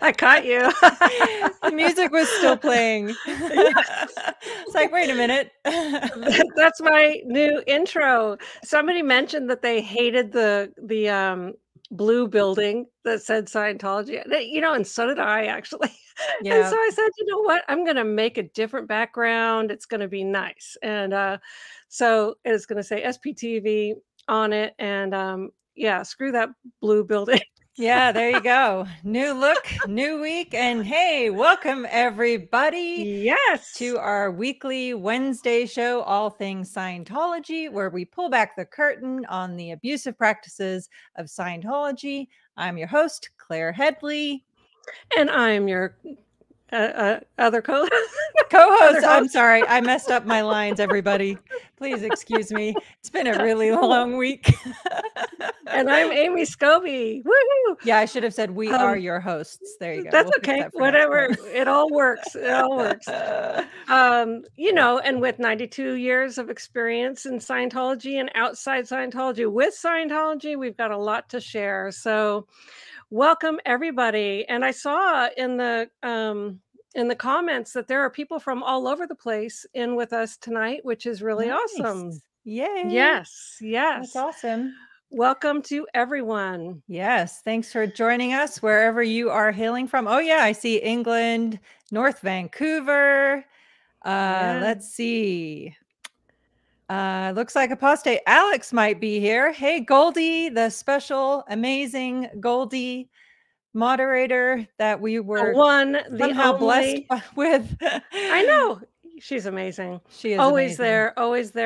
I caught you. The music was still playing. It's like, wait a minute. That's my new intro. Somebody mentioned that they hated the blue building that said Scientology. And so did I actually. And so Yeah. I said, you know what? I'm going to make a different background. It's going to be nice. And so it's going to say SPTV on it. And yeah, screw that blue building. Yeah, there you go. New look, new week. And hey, welcome everybody Yes. to our weekly Wednesday show, All Things Scientology, where we pull back the curtain on the abusive practices of Scientology. I'm your host, Claire Headley. And I'm your other co-host. I'm sorry, I messed up my lines, everybody. Please excuse me. It's been a really long week. And I'm Amy Scobee. Woohoo! Yeah, I should have said we are your hosts. There you go. That's okay. Whatever. It all works. It all works. And with 92 years of experience in Scientology and outside Scientology, with Scientology, we've got a lot to share. So welcome everybody. And I saw in the comments that there are people from all over the place in with us tonight, which is really awesome. Yay. Yes. That's awesome. Welcome to everyone. Yes. Thanks for joining us wherever you are hailing from. Oh, yeah. I see England, North Vancouver. Let's see. Looks like Apostate Alex might be here. Hey, Goldie, the special, amazing Goldie moderator that we were somehow blessed with. I know. She's amazing. She is always there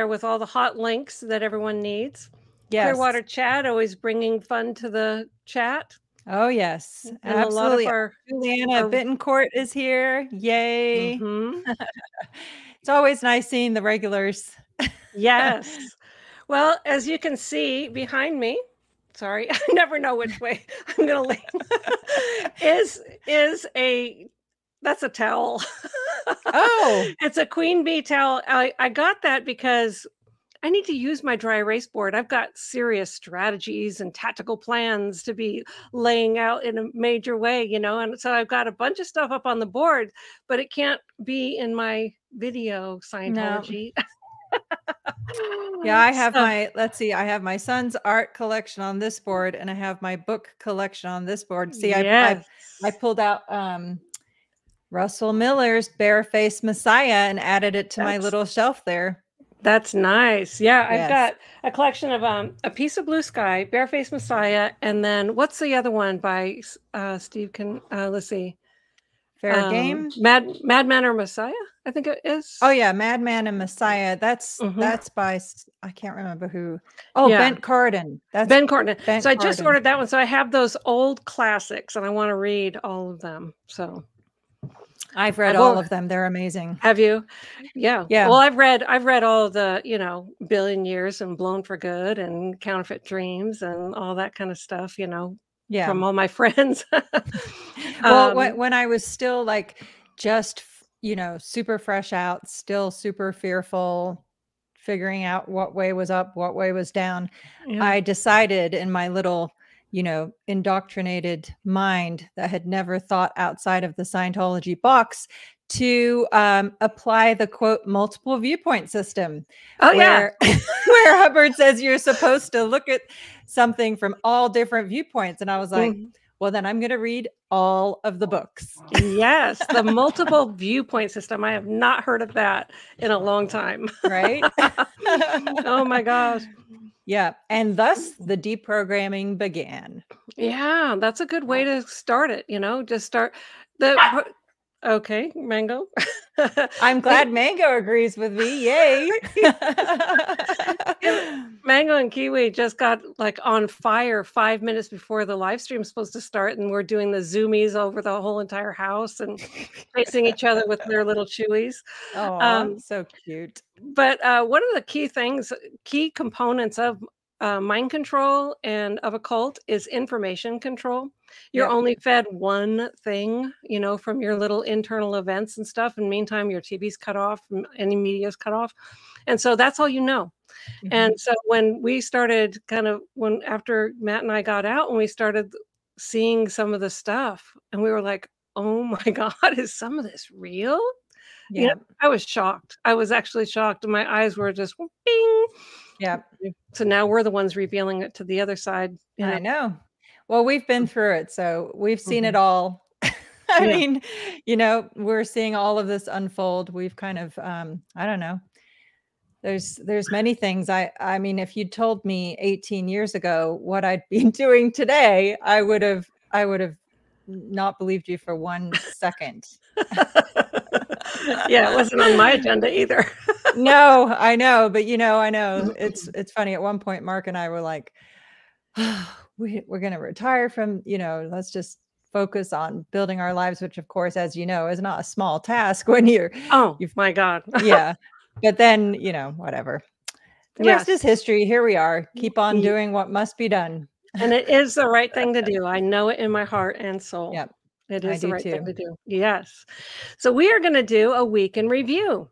with all the hot links that everyone needs. Yes. Clearwater Chat, always bringing fun to the chat. Oh, yes. And absolutely. Juliana Bittencourt is here. Yay. Mm-hmm. It's always nice seeing the regulars. Yes. Well, as you can see behind me, sorry, I never know which way I'm going to lean, that's a towel. Oh. It's a queen bee towel. I got that because I need to use my dry erase board. I've got serious strategies and tactical plans to be laying out in a major way, and so I've got a bunch of stuff up on the board, but it can't be in my video Scientology. No. Yeah, I have I have my son's art collection on this board and I have my book collection on this board. See, I pulled out Russell Miller's Barefaced Messiah and added it to my little shelf there. That's nice. Yeah, I've got a collection of A Piece of Blue Sky, Barefaced Messiah, and then what's the other one by Steve? Let's see. Fair Game? Madman or Messiah, I think it is. Oh yeah, Madman and Messiah. That's by, I can't remember who. Oh, yeah. Bent Carden. That's Ben Carden. So I just ordered that one. So I have those old classics and I want to read all of them. So I've read all of them. They're amazing. Have you? Yeah. Yeah. Well, I've read all the, Billion Years and Blown for Good and Counterfeit Dreams and all that kind of stuff, from all my friends. Well, when I was still just, super fresh out, still super fearful, figuring out what way was up, what way was down, I decided in my little, indoctrinated mind that had never thought outside of the Scientology box to apply the quote multiple viewpoint system. Oh, where Hubbard says you're supposed to look at something from all different viewpoints. And I was like, well, then I'm going to read all of the books. Yes, the multiple viewpoint system. I have not heard of that in a long time. Right? Oh my gosh. Yeah. And thus the deprogramming began. Yeah, that's a good way to start it. Just start okay, Mango. I'm glad Mango agrees with me. Yay. Mango and Kiwi just got on fire 5 minutes before the live stream is supposed to start. And we're doing the zoomies over the whole entire house and facing each other with their little chewies. Oh, so cute. But one of the key components of mind control and of a cult is information control. You're only fed one thing, from your little internal events and stuff. And meantime, your TV's cut off, any media's cut off. And so that's all you know. Mm-hmm. And so when we started after Matt and I got out, when we started seeing some of the stuff, and we were like, "Oh my God, is some of this real?" You know, I was shocked. I was actually shocked, and my eyes were just bing. Yeah. So now we're the ones revealing it to the other side, you know? I know. Well, we've been through it, so we've seen it all. I mean, you know, we're seeing all of this unfold. We've kind of, I don't know. There's many things. I mean, if you told me 18 years ago what I'd be doing today, I would have not believed you for 1 second. Yeah, it wasn't on my agenda either. No, I know, but you know, I know it's funny. At one point, Mark and I were like, oh, we're going to retire from, you know, let's just focus on building our lives, which of course, as you know, is not a small task when you've my God. Yeah. But then, you know, whatever. The rest is history. Here we are. Keep on doing what must be done. And it is the right thing to do. I know it in my heart and soul. Yep. It is the right thing to do. Yes. So we are going to do a week in review.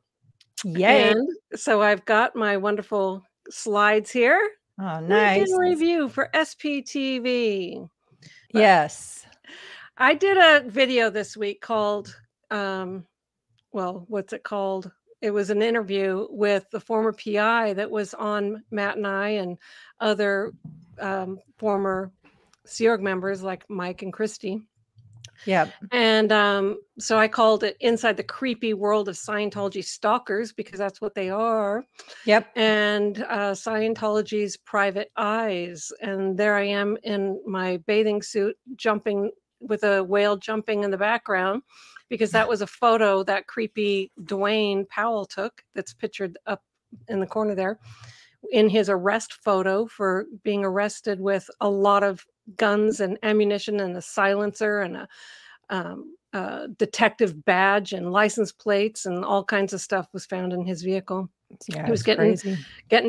Yay. And so I've got my wonderful slides here. Oh, nice. Week in review for SPTV. Yes. I did a video this week called, well, what's it called? It was an interview with the former PI that was on Matt and I and other former Sea Org members like Mike and Christy. Yep. And so I called it Inside the Creepy World of Scientology Stalkers, because that's what they are. Yep. And Scientology's Private Eyes. And there I am in my bathing suit, jumping with a whale jumping in the background, because that was a photo that creepy Dwayne Powell took that's pictured up in the corner there in his arrest photo for being arrested with a lot of guns and ammunition and a silencer and a detective badge and license plates and all kinds of stuff was found in his vehicle. Yeah, he was getting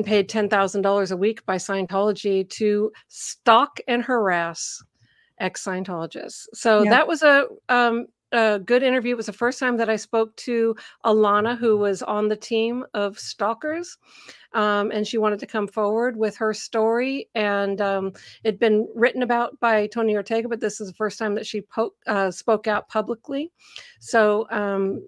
paid $10,000 a week by Scientology to stalk and harass ex-Scientologists. So that was a good interview. It was the first time that I spoke to Alana, who was on the team of stalkers. And she wanted to come forward with her story. And it'd been written about by Tony Ortega, but this is the first time that she spoke out publicly. So,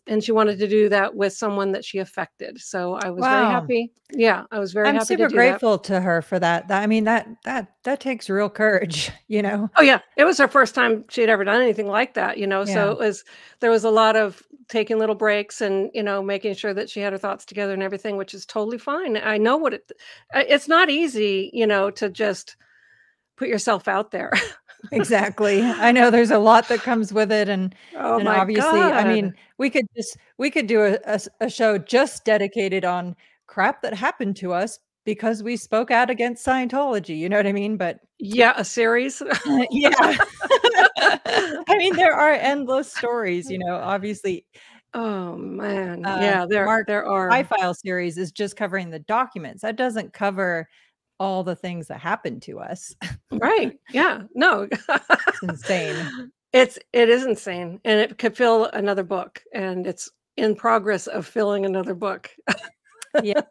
and she wanted to do that with someone that she affected. So I was very happy. Yeah, I was very happy to do that. I'm super grateful to her for that. I mean, that takes real courage, you know? Oh yeah. It was her first time she had ever done anything like that, you know? Yeah. So there was a lot of taking little breaks and, you know, making sure that she had her thoughts together and everything, which is totally fine. I know what it's not easy, you know, to just put yourself out there. Exactly. I know there's a lot that comes with it. And obviously, I mean, we could do a show just dedicated on crap that happened to us because we spoke out against Scientology. You know what I mean? But yeah, a series. Yeah. I mean, there are endless stories, you know, obviously. Oh man. Yeah, there are. High-File series is just covering the documents. That doesn't cover all the things that happened to us. Right. Yeah. No. It's insane. It is insane. And it could fill another book. And it's in progress of filling another book. Yeah.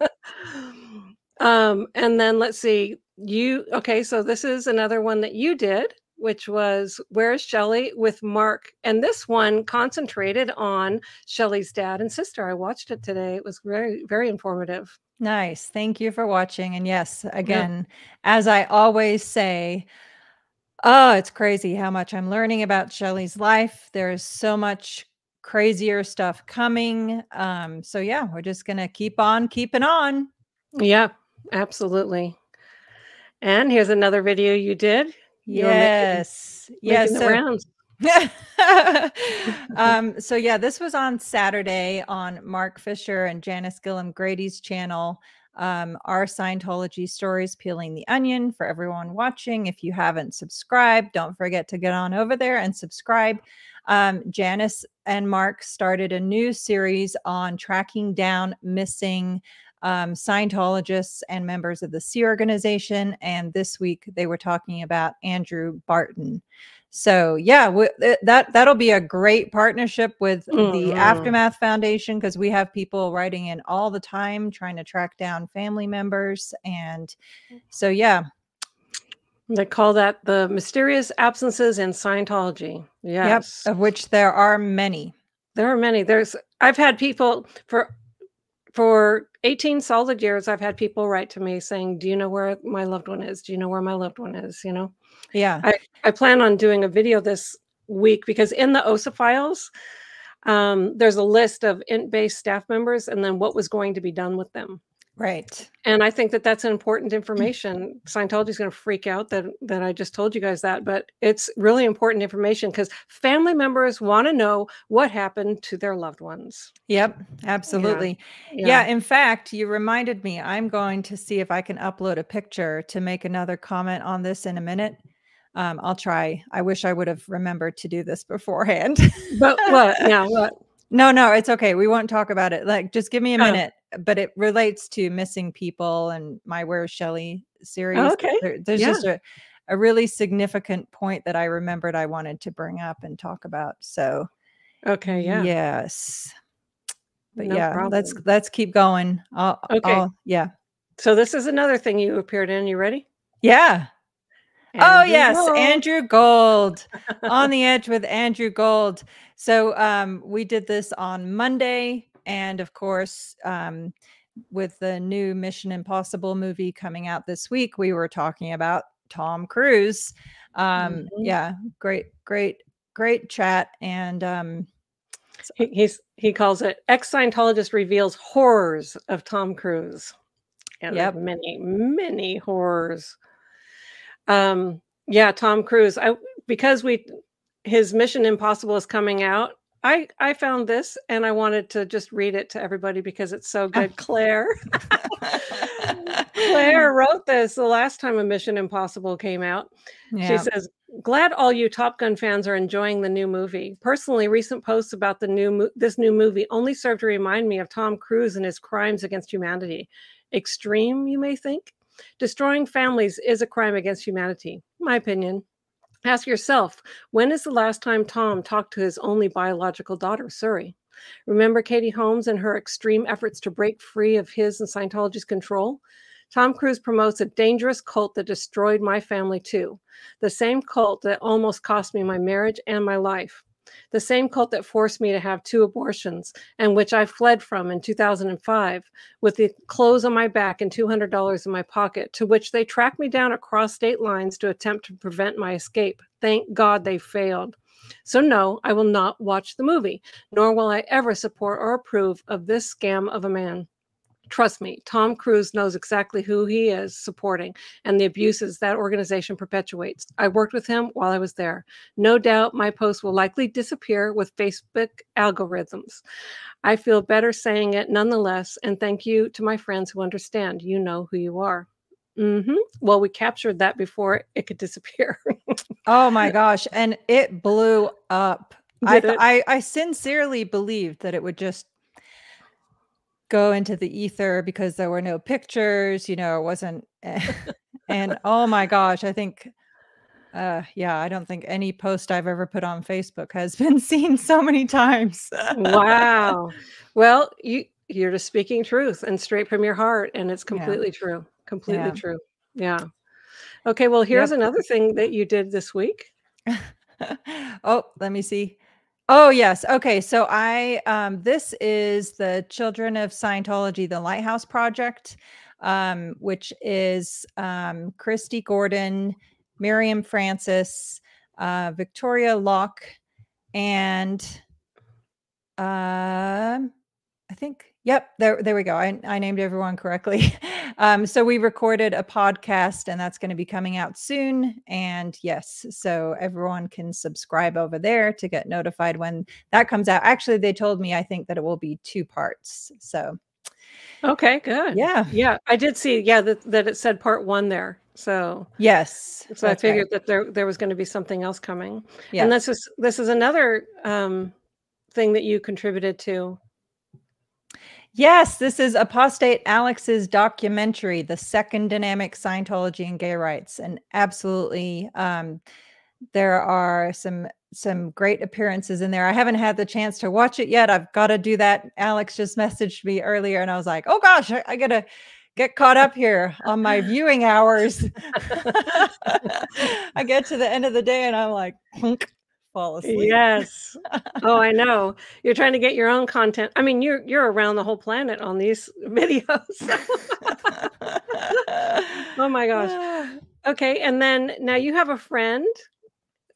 And then let's see. Okay, so this is another one that you did, which was Where's Shelley with Mark. And this one concentrated on Shelley's dad and sister. I watched it today. It was very, very informative. Nice. Thank you for watching. And yes, again, as I always say, oh, it's crazy how much I'm learning about Shelley's life. There's so much crazier stuff coming. So yeah, we're just going to keep on keeping on. Yeah, absolutely. And here's another video you did. Yes. Yes. So yeah, this was on Saturday on Mark Fisher and Janice Gillum Grady's channel. Our Scientology Stories Peeling the Onion. For everyone watching, if you haven't subscribed, don't forget to get on over there and subscribe. Janice and Mark started a new series on tracking down missing Scientologists and members of the Sea Organization. And this week they were talking about Andrew Barton. So yeah, that'll be a great partnership with the Aftermath Foundation, because we have people writing in all the time trying to track down family members. And so yeah, They call that the mysterious absences in Scientology. Yes. Yep, of which there are many. There are many. I've had people for 18 solid years, I've had people write to me saying, "Do you know where my loved one is? Do you know where my loved one is?" You know? Yeah. I plan on doing a video this week because in the OSA files, there's a list of int-based staff members and then what was going to be done with them. Right. And I think that that's important information. Scientology is going to freak out that I just told you guys that, but it's really important information because family members want to know what happened to their loved ones. Yep, absolutely. Yeah. In fact, you reminded me, I'm going to see if I can upload a picture to make another comment on this in a minute. I'll try. I wish I would have remembered to do this beforehand. But what? Yeah, what? No, it's okay. We won't talk about it. Like, just give me a minute. But it relates to missing people and my Where's Shelley series. Oh, okay. There's just a really significant point that I remembered I wanted to bring up and talk about. So, okay, yeah. Yes. But No problem. let's keep going. Yeah. So this is another thing you appeared in. You ready? Yeah. Andrew Gold. On the Edge with Andrew Gold. So we did this on Monday. And of course, with the new Mission Impossible movie coming out this week, we were talking about Tom Cruise. Yeah, great chat. And he calls it ex-Scientologist reveals horrors of Tom Cruise. And many horrors. Yeah, Tom Cruise. Because his Mission Impossible is coming out. I found this and I wanted to just read it to everybody because it's so good. Claire wrote this the last time a Mission Impossible came out. Yeah. She says, "Glad all you Top Gun fans are enjoying the new movie. Personally, recent posts about this new movie only serve to remind me of Tom Cruise and his crimes against humanity. Extreme, you may think? Destroying families is a crime against humanity. My opinion. Ask yourself, when is the last time Tom talked to his only biological daughter, Suri? Remember Katie Holmes and her extreme efforts to break free of his and Scientology's control? Tom Cruise promotes a dangerous cult that destroyed my family too. The same cult that almost cost me my marriage and my life. The same cult that forced me to have 2 abortions and which I fled from in 2005 with the clothes on my back and $200 in my pocket, to which they tracked me down across state lines to attempt to prevent my escape. Thank God they failed. So no, I will not watch the movie, nor will I ever support or approve of this scam of a man. Trust me, Tom Cruise knows exactly who he is supporting and the abuses that organization perpetuates. I worked with him while I was there. No doubt my post will likely disappear with Facebook algorithms. I feel better saying it nonetheless, and thank you to my friends who understand. You know who you are." Well, we captured that before it could disappear. Oh my gosh. And it blew up. I sincerely believed that it would just go into the ether because there were no pictures, it wasn't. And oh my gosh, I think, I don't think any post I've ever put on Facebook has been seen so many times. Wow. Well, you're just speaking truth and straight from your heart, and it's completely true. Completely true. Yeah. Okay, well, here's another thing that you did this week. Oh, let me see. Oh, yes. Okay. So this is the Children of Scientology, the Lighthouse Project, which is Christy Gordon, Miriam Francis, Victoria Locke, and I think, there we go. I named everyone correctly. So we recorded a podcast and that's going to be coming out soon. And yes, so everyone can subscribe over there to get notified when that comes out. Actually, they told me, I think that it will be 2 parts. So. Okay, good. Yeah. I did see, that it said part 1 there. So yes. So I figured that there was going to be something else coming. Yeah. And this is another thing that you contributed to. Yes, this is Apostate Alex's documentary, The Second Dynamic, Scientology and Gay Rights. And absolutely, there are some great appearances in there. I haven't had the chance to watch it yet. I've got to do that. Alex just messaged me earlier and I was like, oh gosh, I got to get caught up here on my viewing hours. I get to the end of the day and I'm like, fall asleep. Yes. Oh, I know. You're trying to get your own content. I mean, you're around the whole planet on these videos. Oh my gosh. Okay, and then now you have a friend,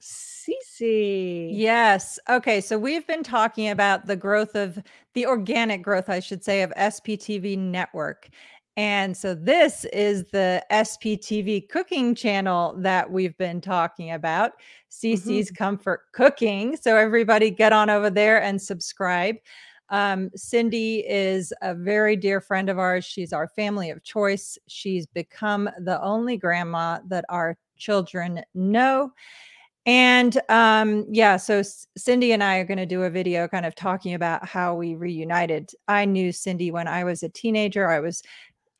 Cece. Yes. Okay. So we've been talking about the growth of the organic growth, I should say, of SPTV network. And so this is the SPTV cooking channel that we've been talking about, Cece's Comfort Cooking. So everybody get on over there and subscribe. Cindy is a very dear friend of ours. She's our family of choice. She's become the only grandma that our children know. And yeah, so Cindy and I are going to do a video kind of talking about how we reunited. I knew Cindy when I was a teenager. I was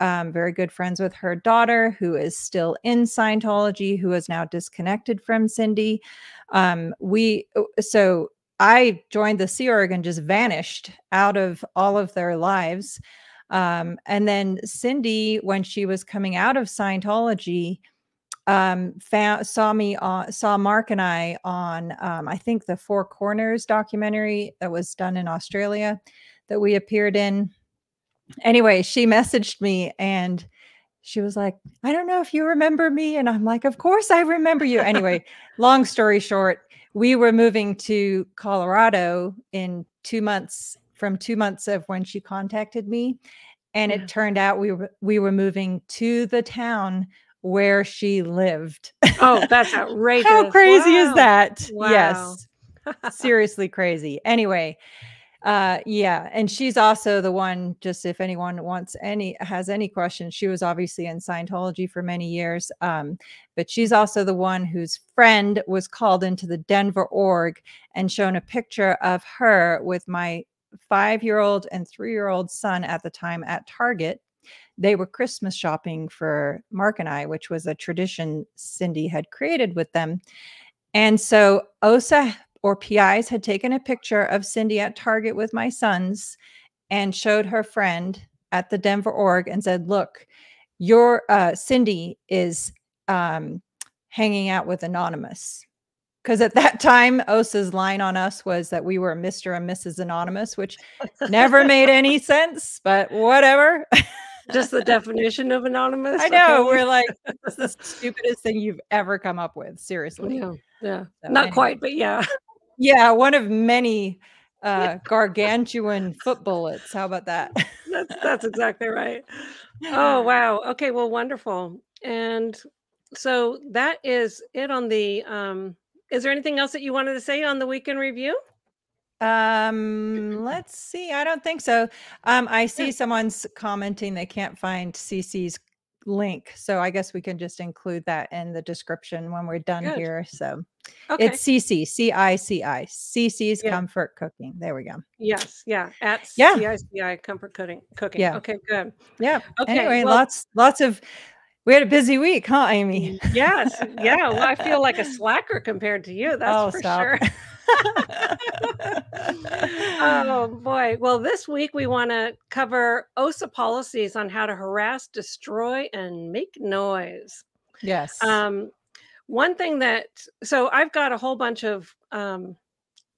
very good friends with her daughter, who is still in Scientology, who is now disconnected from Cindy. So I joined the Sea Org and just vanished out of all of their lives. And then Cindy, when she was coming out of Scientology, saw Mark and I on I think the Four Corners documentary that was done in Australia that we appeared in. Anyway, she messaged me and she was like, I don't know if you remember me. And I'm like, of course I remember you. Anyway, long story short, we were moving to Colorado in 2 months, from 2 months of when she contacted me. And it turned out we were moving to the town where she lived. Oh, that's outrageous. How crazy is that? Wow. Yes. Seriously crazy. Anyway, yeah. And she's also the one, just if anyone has any questions, she was obviously in Scientology for many years. But she's also the one whose friend was called into the Denver org and shown a picture of her with my 5-year-old and 3-year-old son at the time at Target. They were Christmas shopping for Mark and I, which was a tradition Cindy had created with them. And so OSA or PIs had taken a picture of Cindy at Target with my sons and showed her friend at the Denver org and said, look, your Cindy is hanging out with Anonymous. Because at that time, OSA's line on us was that we were Mr. and Mrs. Anonymous, which never made any sense, but whatever. Just the definition of anonymous. I know. Okay. We're like, this is the stupidest thing you've ever come up with. Seriously. Yeah. So not quite, but yeah. Yeah. One of many gargantuan foot bullets. How about that? That's exactly right. Oh, wow. Okay. Well, wonderful. And so that is it on the, is there anything else that you wanted to say on the weekend review? Let's see. I don't think so. I see someone's commenting they can't find CC's link. So I guess we can just include that in the description when we're done here. So it's CC, CICI, CC's Comfort Cooking. There we go. Yes. Yeah. At CICI Comfort Cooking. Yeah. Okay, good. Yeah. Okay. Anyway, well, lots of, we had a busy week, huh, Amy? Yes. Yeah. Well, I feel like a slacker compared to you. That's for sure. Oh boy. Well, this week we want to cover OSA policies on how to harass, destroy, and make noise. Yes. One thing so I've got a whole bunch of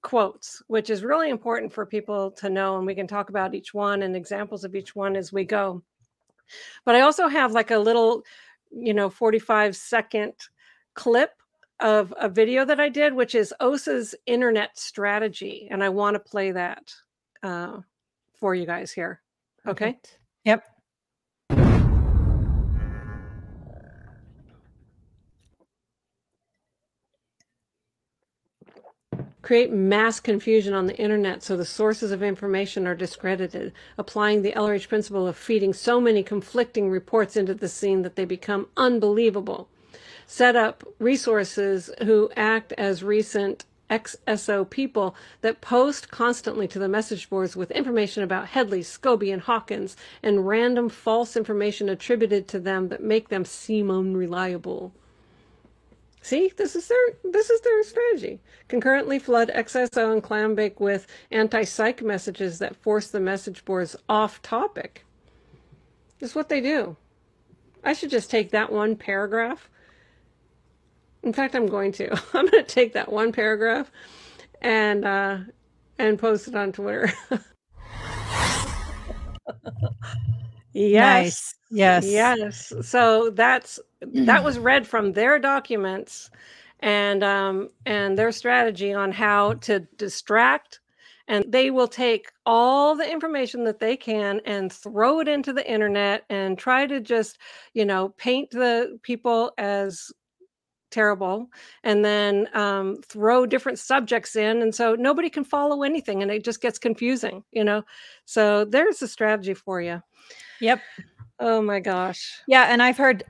quotes, which is really important for people to know, and we can talk about each one and examples of each one as we go. But I also have like a little, 45-second clip of a video that I did, which is OSA's internet strategy. And I want to play that for you guys here. Okay. Yep. Create mass confusion on the internet so the sources of information are discredited, applying the LRH principle of feeding so many conflicting reports into the scene that they become unbelievable. Set up resources who act as recent XSO people that post constantly to the message boards with information about Headley, Scobee, and Hawkins, and random false information attributed to them that make them seem unreliable. See, this is their strategy. Concurrently flood XSO and Clambake with anti-psych messages that force the message boards off topic. This is what they do. I should just take that one paragraph In fact, I'm going to. I'm going to take that one paragraph and post it on Twitter. Yes. Nice. Yes. Yes. So that was read from their documents and their strategy on how to distract. And they will take all the information that they can and throw it into the internet and try to just, paint the people as terrible, and then throw different subjects in, and so nobody can follow anything, and it just gets confusing. So there's a strategy for you. Yep. Oh my gosh. Yeah, and I've heard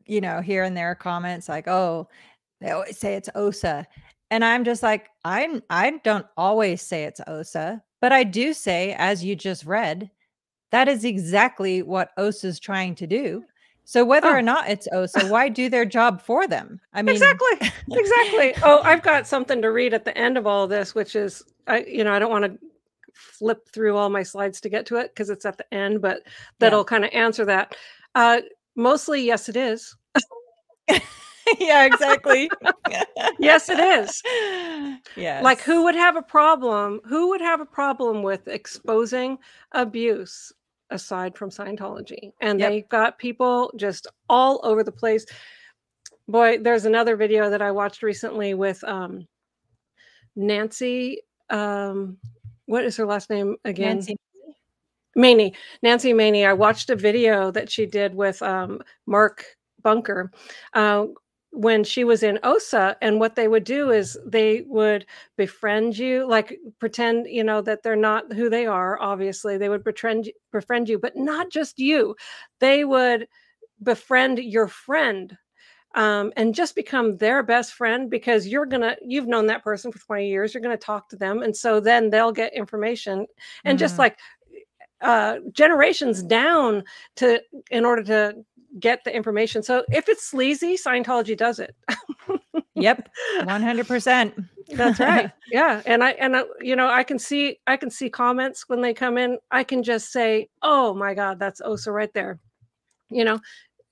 here and there comments like, oh, they always say it's OSA, and I'm just like, I don't always say it's OSA, but I do say, as you just read, that is exactly what OSA is trying to do. So whether or not it's OSA, why do their job for them? I mean, exactly. Oh, I've got something to read at the end of all this, which is, I don't want to flip through all my slides to get to it because it's at the end, but that'll kind of answer that. Mostly, yes, it is. Yeah, exactly. Yes, it is. Yeah. Like, who would have a problem? Who would have a problem with exposing abuse aside from Scientology? And they've got people just all over the place. Boy, there's another video that I watched recently with Nancy. What is her last name again? Nancy Maney. I watched a video that she did with Mark Bunker when she was in OSA, and what they would do is they would befriend you, like pretend, that they're not who they are. Obviously, they would befriend you, but not just you. They would befriend your friend. And just become their best friend, because you've known that person for 20 years. You're going to talk to them. And so then they'll get information, and just like generations down in order to get the information. So if it's sleazy, Scientology does it. Yep. 100%. That's right. Yeah. And I can see comments when they come in. I can just say, oh my God, that's OSA right there.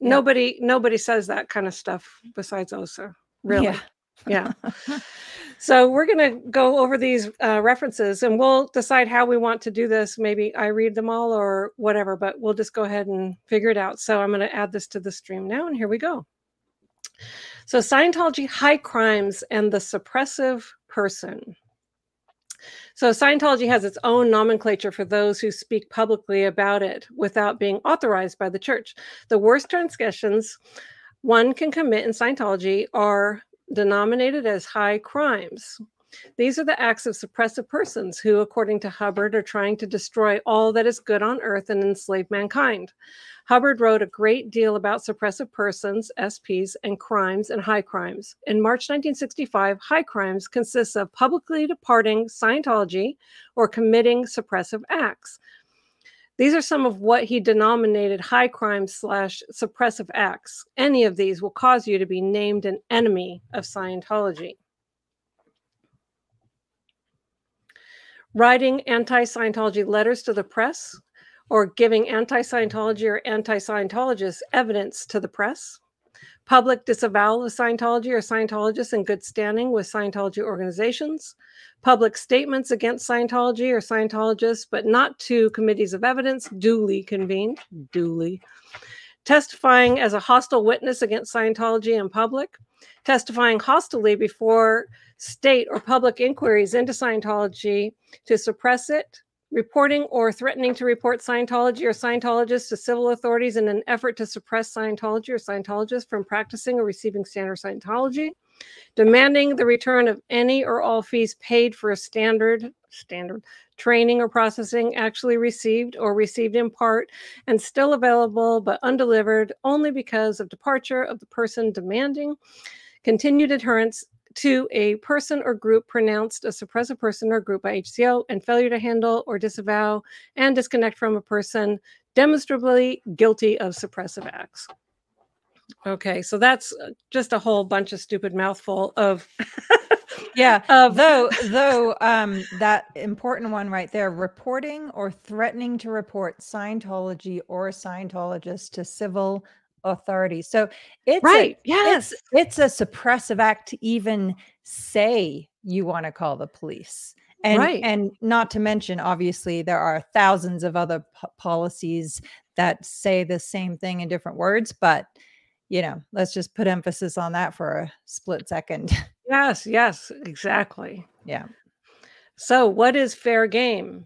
Nobody says that kind of stuff besides OSA, really. Yeah. So we're going to go over these references, and we'll decide how we want to do this. Maybe I read them all or whatever, but we'll just go ahead and figure it out. So I'm going to add this to the stream now, and here we go. So Scientology high crimes and the suppressive person. So Scientology has its own nomenclature for those who speak publicly about it without being authorized by the church. The worst transgressions one can commit in Scientology are denominated as high crimes. These are the acts of suppressive persons who, according to Hubbard, are trying to destroy all that is good on earth and enslave mankind. Hubbard wrote a great deal about suppressive persons, SPs, and crimes and high crimes. In March 1965, high crimes consists of publicly departing Scientology or committing suppressive acts. These are some of what he denominated high crimes / suppressive acts. Any of these will cause you to be named an enemy of Scientology. Writing anti-Scientology letters to the press, or giving anti-Scientology or anti-Scientologists evidence to the press. Public disavowal of Scientology or Scientologists in good standing with Scientology organizations. Public statements against Scientology or Scientologists, but not to committees of evidence duly convened. Testifying as a hostile witness against Scientology in public. Testifying hostilely before state or public inquiries into Scientology to suppress it. Reporting or threatening to report Scientology or Scientologists to civil authorities in an effort to suppress Scientology or Scientologists from practicing or receiving standard Scientology. Demanding the return of any or all fees paid for a standard training or processing actually received or received in part and still available but undelivered only because of departure of the person demanding. Continued adherence to a person or group pronounced a suppressive person or group by HCO, and failure to handle or disavow and disconnect from a person demonstrably guilty of suppressive acts. Okay, so that's just a whole bunch of stupid mouthful of though that important one right there, reporting or threatening to report Scientology or Scientologists to civil authority. So it's right. Yes. it's a suppressive act to even say you want to call the police. And not to mention, obviously, there are thousands of other policies that say the same thing in different words, but let's just put emphasis on that for a split second. Yes, yes, exactly. Yeah. So what is fair game?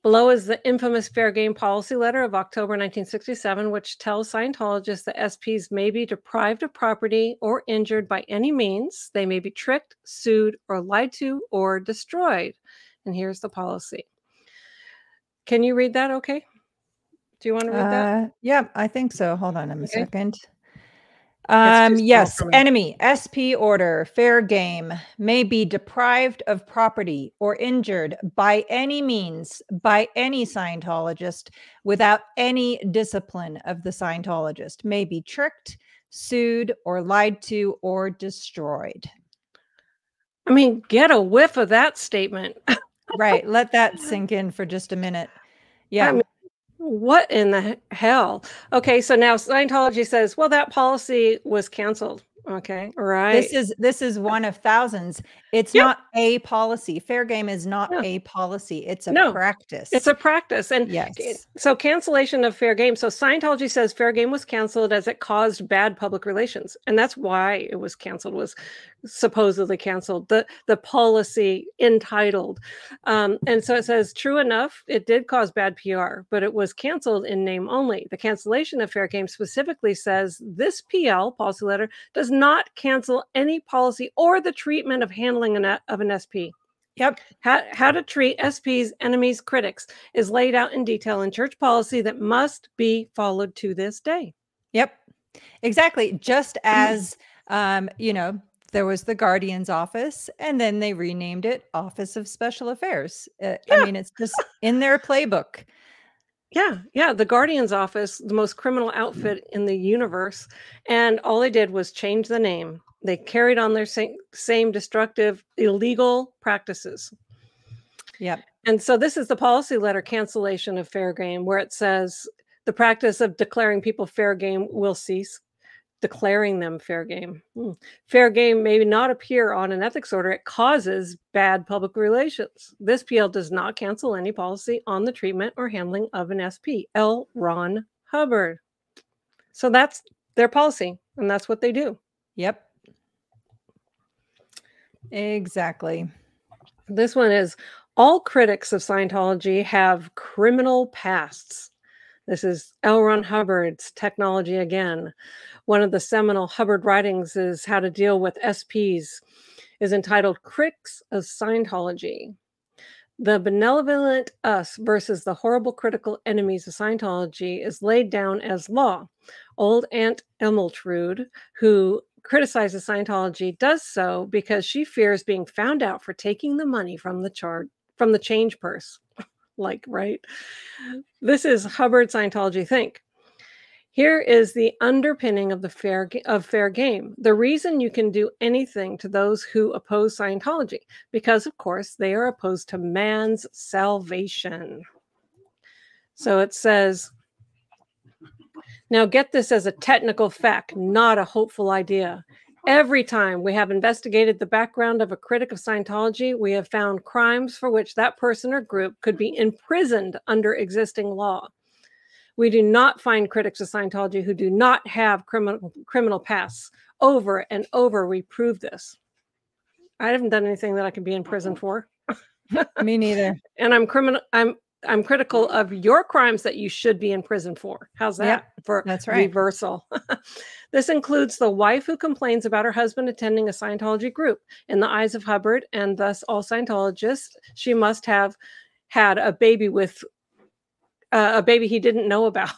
Below is the infamous fair game policy letter of October 1967, which tells Scientologists that SPs may be deprived of property or injured by any means. They may be tricked, sued, or lied to, or destroyed. And here's the policy. Can you read that okay? Do you want to read that? Yeah, I think so. Hold on a second. Yes, enemy, SP order, fair game, may be deprived of property or injured by any means by any Scientologist without any discipline of the Scientologist, may be tricked, sued, or lied to, or destroyed. I mean, get a whiff of that statement. Right. Let that sink in for just a minute. Yeah. I mean, what in the hell? Okay, so now Scientology says, well, that policy was canceled. Okay, right. This is one of thousands. It's not a policy. Fair game is not a policy. It's a practice. It's a practice. And yes. So cancellation of fair game. So Scientology says fair game was canceled as it caused bad public relations. And that's why it was canceled, was supposedly canceled, the policy entitled. And so it says, true enough, it did cause bad PR, but it was canceled in name only. The cancellation of fair game specifically says this PL, policy letter, does not cancel any policy or the treatment of handling of an SP. Yep. How to treat SPs, enemies, critics is laid out in detail in church policy that must be followed to this day. Yep, exactly. Just as, there was the Guardian's office, and then they renamed it Office of Special Affairs. I mean, it's just in their playbook. Yeah. The Guardian's office, the most criminal outfit in the universe. And all they did was change the name. They carried on their same destructive, illegal practices. Yep. And so this is the policy letter cancellation of fair game, where it says the practice of declaring people fair game will cease. Declaring them fair game. Fair game may not appear on an ethics order. It causes bad public relations. This PL does not cancel any policy on the treatment or handling of an SP. L. Ron Hubbard. So that's their policy, and that's what they do. Yep. Exactly. This one is, all critics of Scientology have criminal pasts. This is L. Ron Hubbard's Technology Again. One of the seminal Hubbard writings is How to Deal with SPs, is entitled Cricks of Scientology. The benevolent us versus the horrible critical enemies of Scientology is laid down as law. Old Aunt Emeltrude, who criticizes Scientology, does so because she fears being found out for taking the money from the change purse. Right? This is Hubbard Scientology Think. Here is the underpinning of fair game. The reason you can do anything to those who oppose Scientology, because of course they are opposed to man's salvation. So it says, now get this as a technical fact, not a hopeful idea. Every time we have investigated the background of a critic of Scientology, we have found crimes for which that person or group could be imprisoned under existing law. We do not find critics of Scientology who do not have criminal pasts. Over and over, we prove this. I haven't done anything that I can be in prison for. Me neither. And I'm critical of your crimes that you should be in prison for. How's that? For that's right. Reversal. This includes the wife who complains about her husband attending a Scientology group. In the eyes of Hubbard, and thus all Scientologists, she must have had a baby with a baby he didn't know about.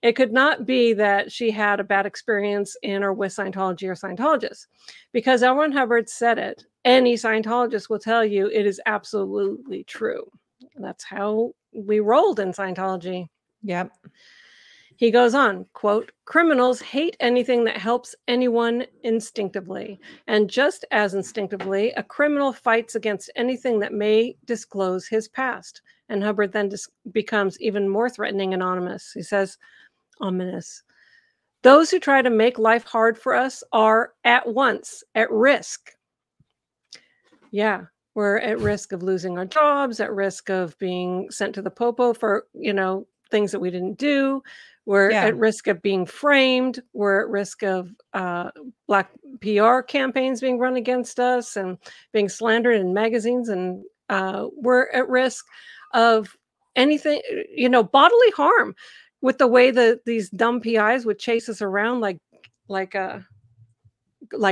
It could not be that she had a bad experience in or with Scientology or Scientologists. Because L. Ron Hubbard said it, any Scientologist will tell you it is absolutely true. That's how we rolled in Scientology. Yep. He goes on, quote, criminals hate anything that helps anyone instinctively. And just as instinctively, a criminal fights against anything that may disclose his past. And Hubbard then becomes even more threatening and ominous. He says, ominous. Those who try to make life hard for us are at once at risk. Yeah, we're at risk of losing our jobs, at risk of being sent to the popo for, things that we didn't do. We're at risk of being framed. We're at risk of black PR campaigns being run against us and being slandered in magazines. And we're at risk of anything, bodily harm with the way that these dumb PIs would chase us around like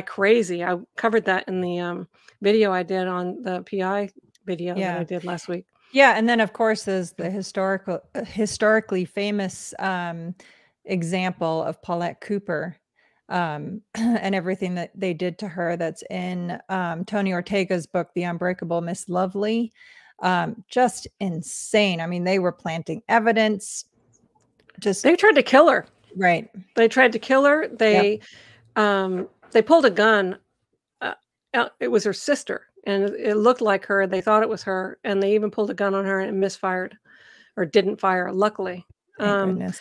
crazy. I covered that in the video I did on the PI video that I did last week. Yeah, and then of course there's the historically famous example of Paulette Cooper and everything that they did to her. That's in Tony Ortega's book, The Unbreakable Miss Lovely. Just insane. I mean, they were planting evidence. They tried to kill her. Right. They tried to kill her. They pulled a gun. It was her sister, and it looked like her. They thought it was her, and they even pulled a gun on her and misfired, or didn't fire, luckily. Thank goodness.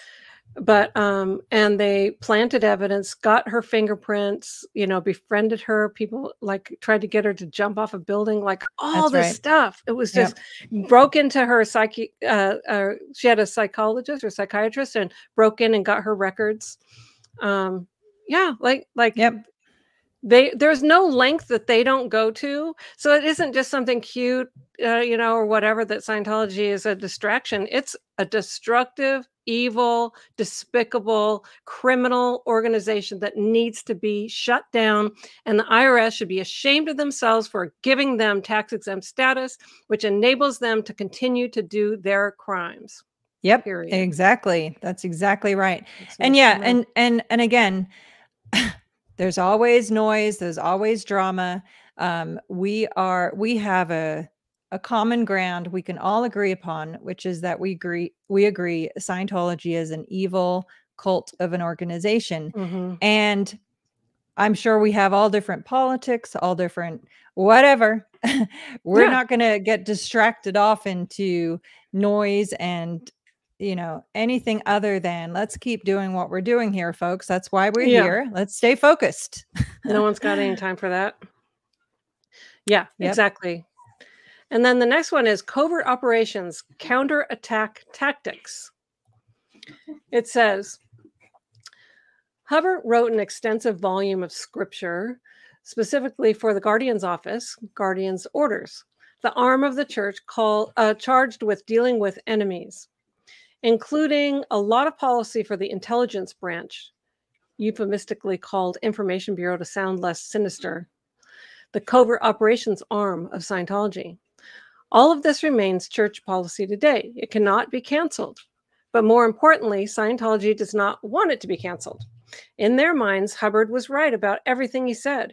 But and they planted evidence, got her fingerprints, befriended her. People tried to get her to jump off a building, all this stuff. It was just broke into her psyche. She had a psychologist or psychiatrist, and broke in and got her records. There's no length that they don't go to. So it isn't just something cute, or whatever, that Scientology is a distraction. It's a destructive, evil, despicable, criminal organization that needs to be shut down. And the IRS should be ashamed of themselves for giving them tax-exempt status, which enables them to continue to do their crimes. Yep, period. Exactly. That's exactly right. And and again, there's always noise. There's always drama. We have a common ground we can all agree upon, which is that we agree Scientology is an evil cult of an organization. Mm-hmm. And I'm sure we have all different politics, all different whatever. We're not going to get distracted off into noise and anything other than let's keep doing what we're doing here, folks. That's why we're here. Let's stay focused. No one's got any time for that. Yeah, exactly. And then the next one is Covert Operations, Counterattack Tactics. It says, Hubbard wrote an extensive volume of scripture specifically for the Guardian's Office, Guardian's Orders, the arm of the church charged with dealing with enemies, including a lot of policy for the intelligence branch, euphemistically called Information Bureau to sound less sinister, the Covert Operations arm of Scientology. All of this remains church policy today. It cannot be canceled. But more importantly, Scientology does not want it to be canceled. In their minds, Hubbard was right about everything he said.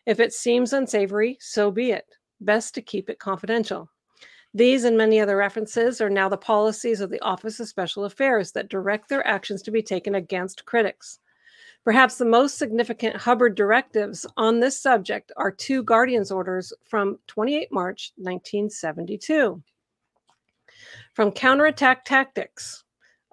If it seems unsavory, so be it. Best to keep it confidential. These and many other references are now the policies of the Office of Special Affairs that direct their actions to be taken against critics. Perhaps the most significant Hubbard directives on this subject are two Guardian's orders from 28 March 1972. From Counterattack Tactics,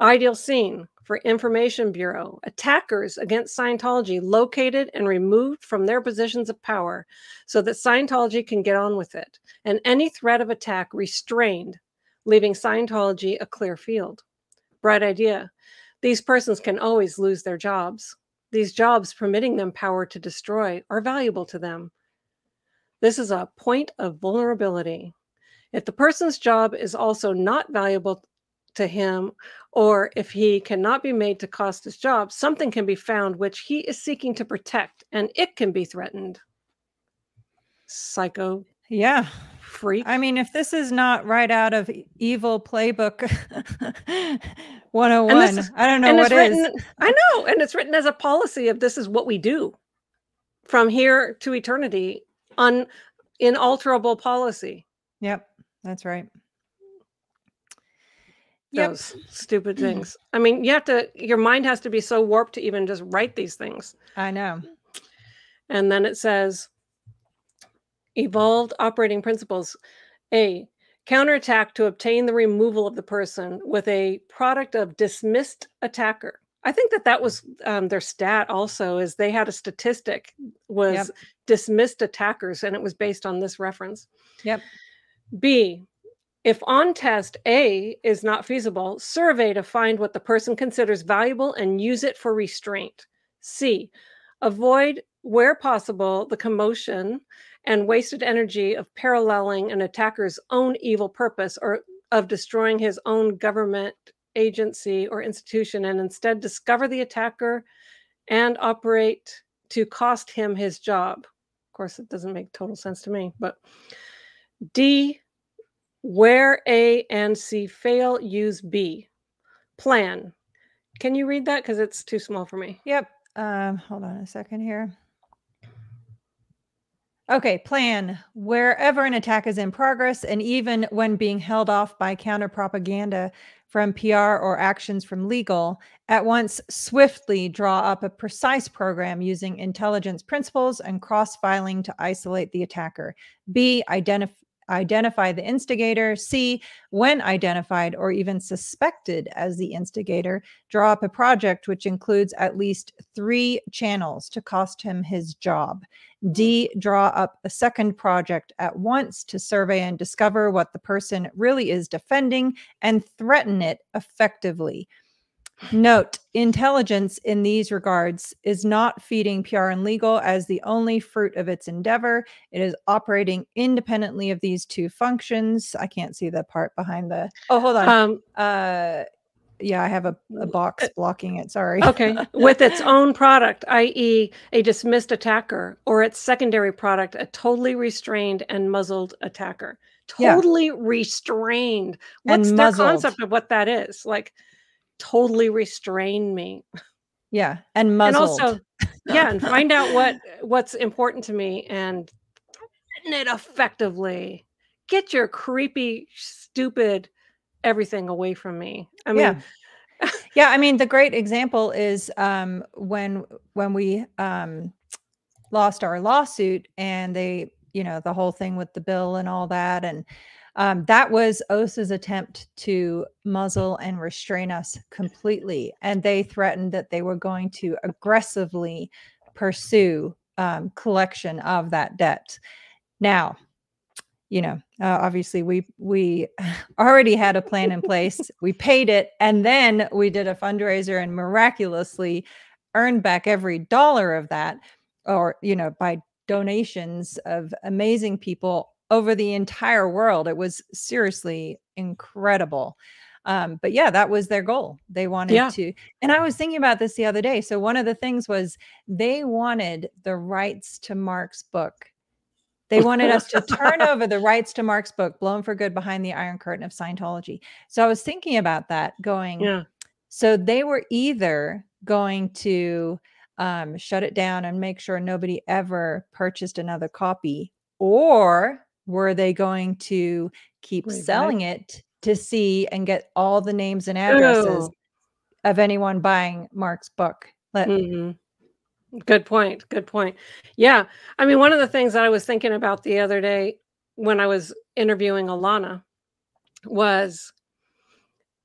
Ideal Scene for Information Bureau, attackers against Scientology located and removed from their positions of power so that Scientology can get on with it, and any threat of attack restrained, leaving Scientology a clear field. Bright idea. These persons can always lose their jobs. These jobs permitting them power to destroy are valuable to them. This is a point of vulnerability. If the person's job is also not valuable to him, or if he cannot be made to cost his job, something can be found which he is seeking to protect, and it can be threatened. Psycho. Yeah. Freak. I mean, if this is not right out of Evil Playbook 101, I don't know what is. I know. And it's written as a policy of this is what we do from here to eternity, inalterable policy. Yep. That's right. Those stupid things. I mean, your mind has to be so warped to even just write these things. I know. And then it says, evolved operating principles. A, counterattack to obtain the removal of the person with a product of dismissed attacker, I think that was their stat also, is they had a statistic was dismissed attackers, and it was based on this reference. Yep. B, if on test A is not feasible, survey to find what the person considers valuable and use it for restraint. C, avoid, where possible, the commotion and wasted energy of paralleling an attacker's own evil purpose or of destroying his own government, agency, or institution, and instead discover the attacker and operate to cost him his job. Of course, it doesn't make total sense to me. But D, where A and C fail, use B. Plan. Can you read that? Because it's too small for me. Yep. Hold on a second here. Okay, plan. Wherever an attack is in progress, and even when being held off by counter propaganda from PR or actions from legal, at once swiftly draw up a precise program using intelligence principles and cross-filing to isolate the attacker. B, identify the instigator. C, when identified or even suspected as the instigator, draw up a project which includes at least 3 channels to cost him his job. D, draw up a second project at once to survey and discover what the person really is defending and threaten it effectively. Note, intelligence in these regards is not feeding PR and legal as the only fruit of its endeavor. It is operating independently of these 2 functions. I can't see the part behind the... Oh, hold on. Yeah, I have a box blocking it. Sorry. Okay. With its own product, i.e. a dismissed attacker, or its secondary product, a totally restrained and muzzled attacker. Totally restrained. What's their concept of what that is? Like, totally restrain me. Yeah. And muzzled. And also, and find out what's important to me and threaten it effectively. Get your creepy, stupid everything away from me. I mean, I mean, the great example is when we lost our lawsuit, and they, the whole thing with the bill and all that, and that was OSA's attempt to muzzle and restrain us completely, and they threatened that they were going to aggressively pursue collection of that debt. Now, obviously we already had a plan in place. We paid it, and then we did a fundraiser and miraculously earned back every dollar of that, or, by donations of amazing people over the entire world. It was seriously incredible. But yeah, that was their goal. They wanted to, and I was thinking about this the other day. So one of the things was they wanted the rights to Mark's book. They wanted us to turn over the rights to Mark's book, Blown for Good Behind the Iron Curtain of Scientology. So I was thinking about that going, so they were either going to shut it down and make sure nobody ever purchased another copy, or were they going to keep selling it to see and get all the names and addresses of anyone buying Mark's book? Good point. Good point. Yeah. I mean, one of the things that I was thinking about the other day when I was interviewing Alana was,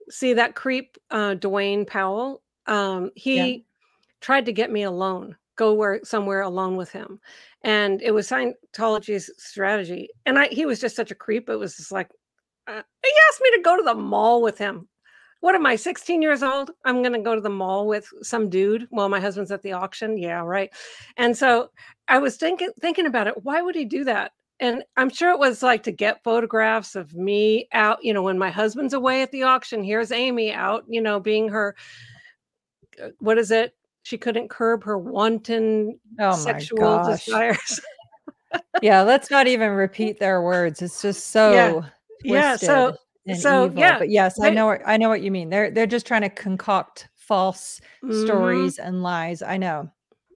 see that creep, Dwayne Powell, he tried to get me alone, go somewhere alone with him. And it was Scientology's strategy. And he was just such a creep. It was just like, he asked me to go to the mall with him. What am I, 16 years old? I'm going to go to the mall with some dude while my husband's at the auction. Yeah, right. And so I was thinking about it. Why would he do that? And I'm sure it was like to get photographs of me out, when my husband's away at the auction. Here's Amy out, being her, what is it? She couldn't curb her wanton sexual desires. Yeah, let's not even repeat their words. It's just so twisted. And evil. But yes, I know what you mean. They're just trying to concoct false stories and lies. I know.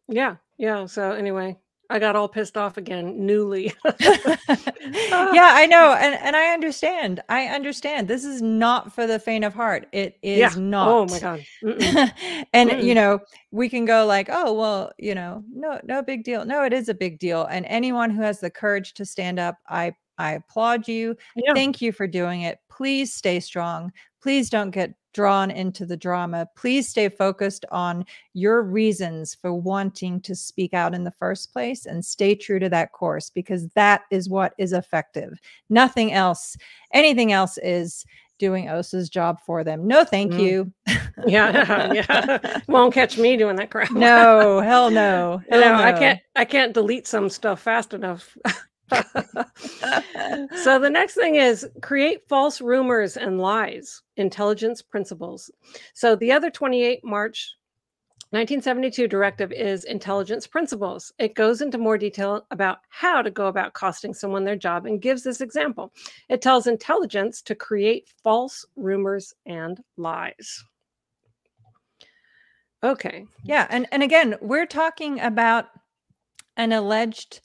Yeah. So anyway, I got all pissed off again, newly. Yeah, I know. And I understand. This is not for the faint of heart. It is not. Oh my God. And, we can go like, oh, well, no big deal. No, it is a big deal. And anyone who has the courage to stand up, I applaud you. Thank you for doing it. Please stay strong. Please don't get drawn into the drama. Please stay focused on your reasons for wanting to speak out in the first place, and stay true to that course, because that is what is effective. Nothing else, anything else is doing OSA's job for them. No, thank you. Yeah. Won't catch me doing that crap. No, hell no. Hell no. I can't delete some stuff fast enough. So the next thing is create false rumors and lies, intelligence principles. So the other 28 March 1972 directive is intelligence principles. It goes into more detail about how to go about costing someone their job and gives this example. It tells intelligence to create false rumors and lies. Okay. Yeah. And again, we're talking about an alleged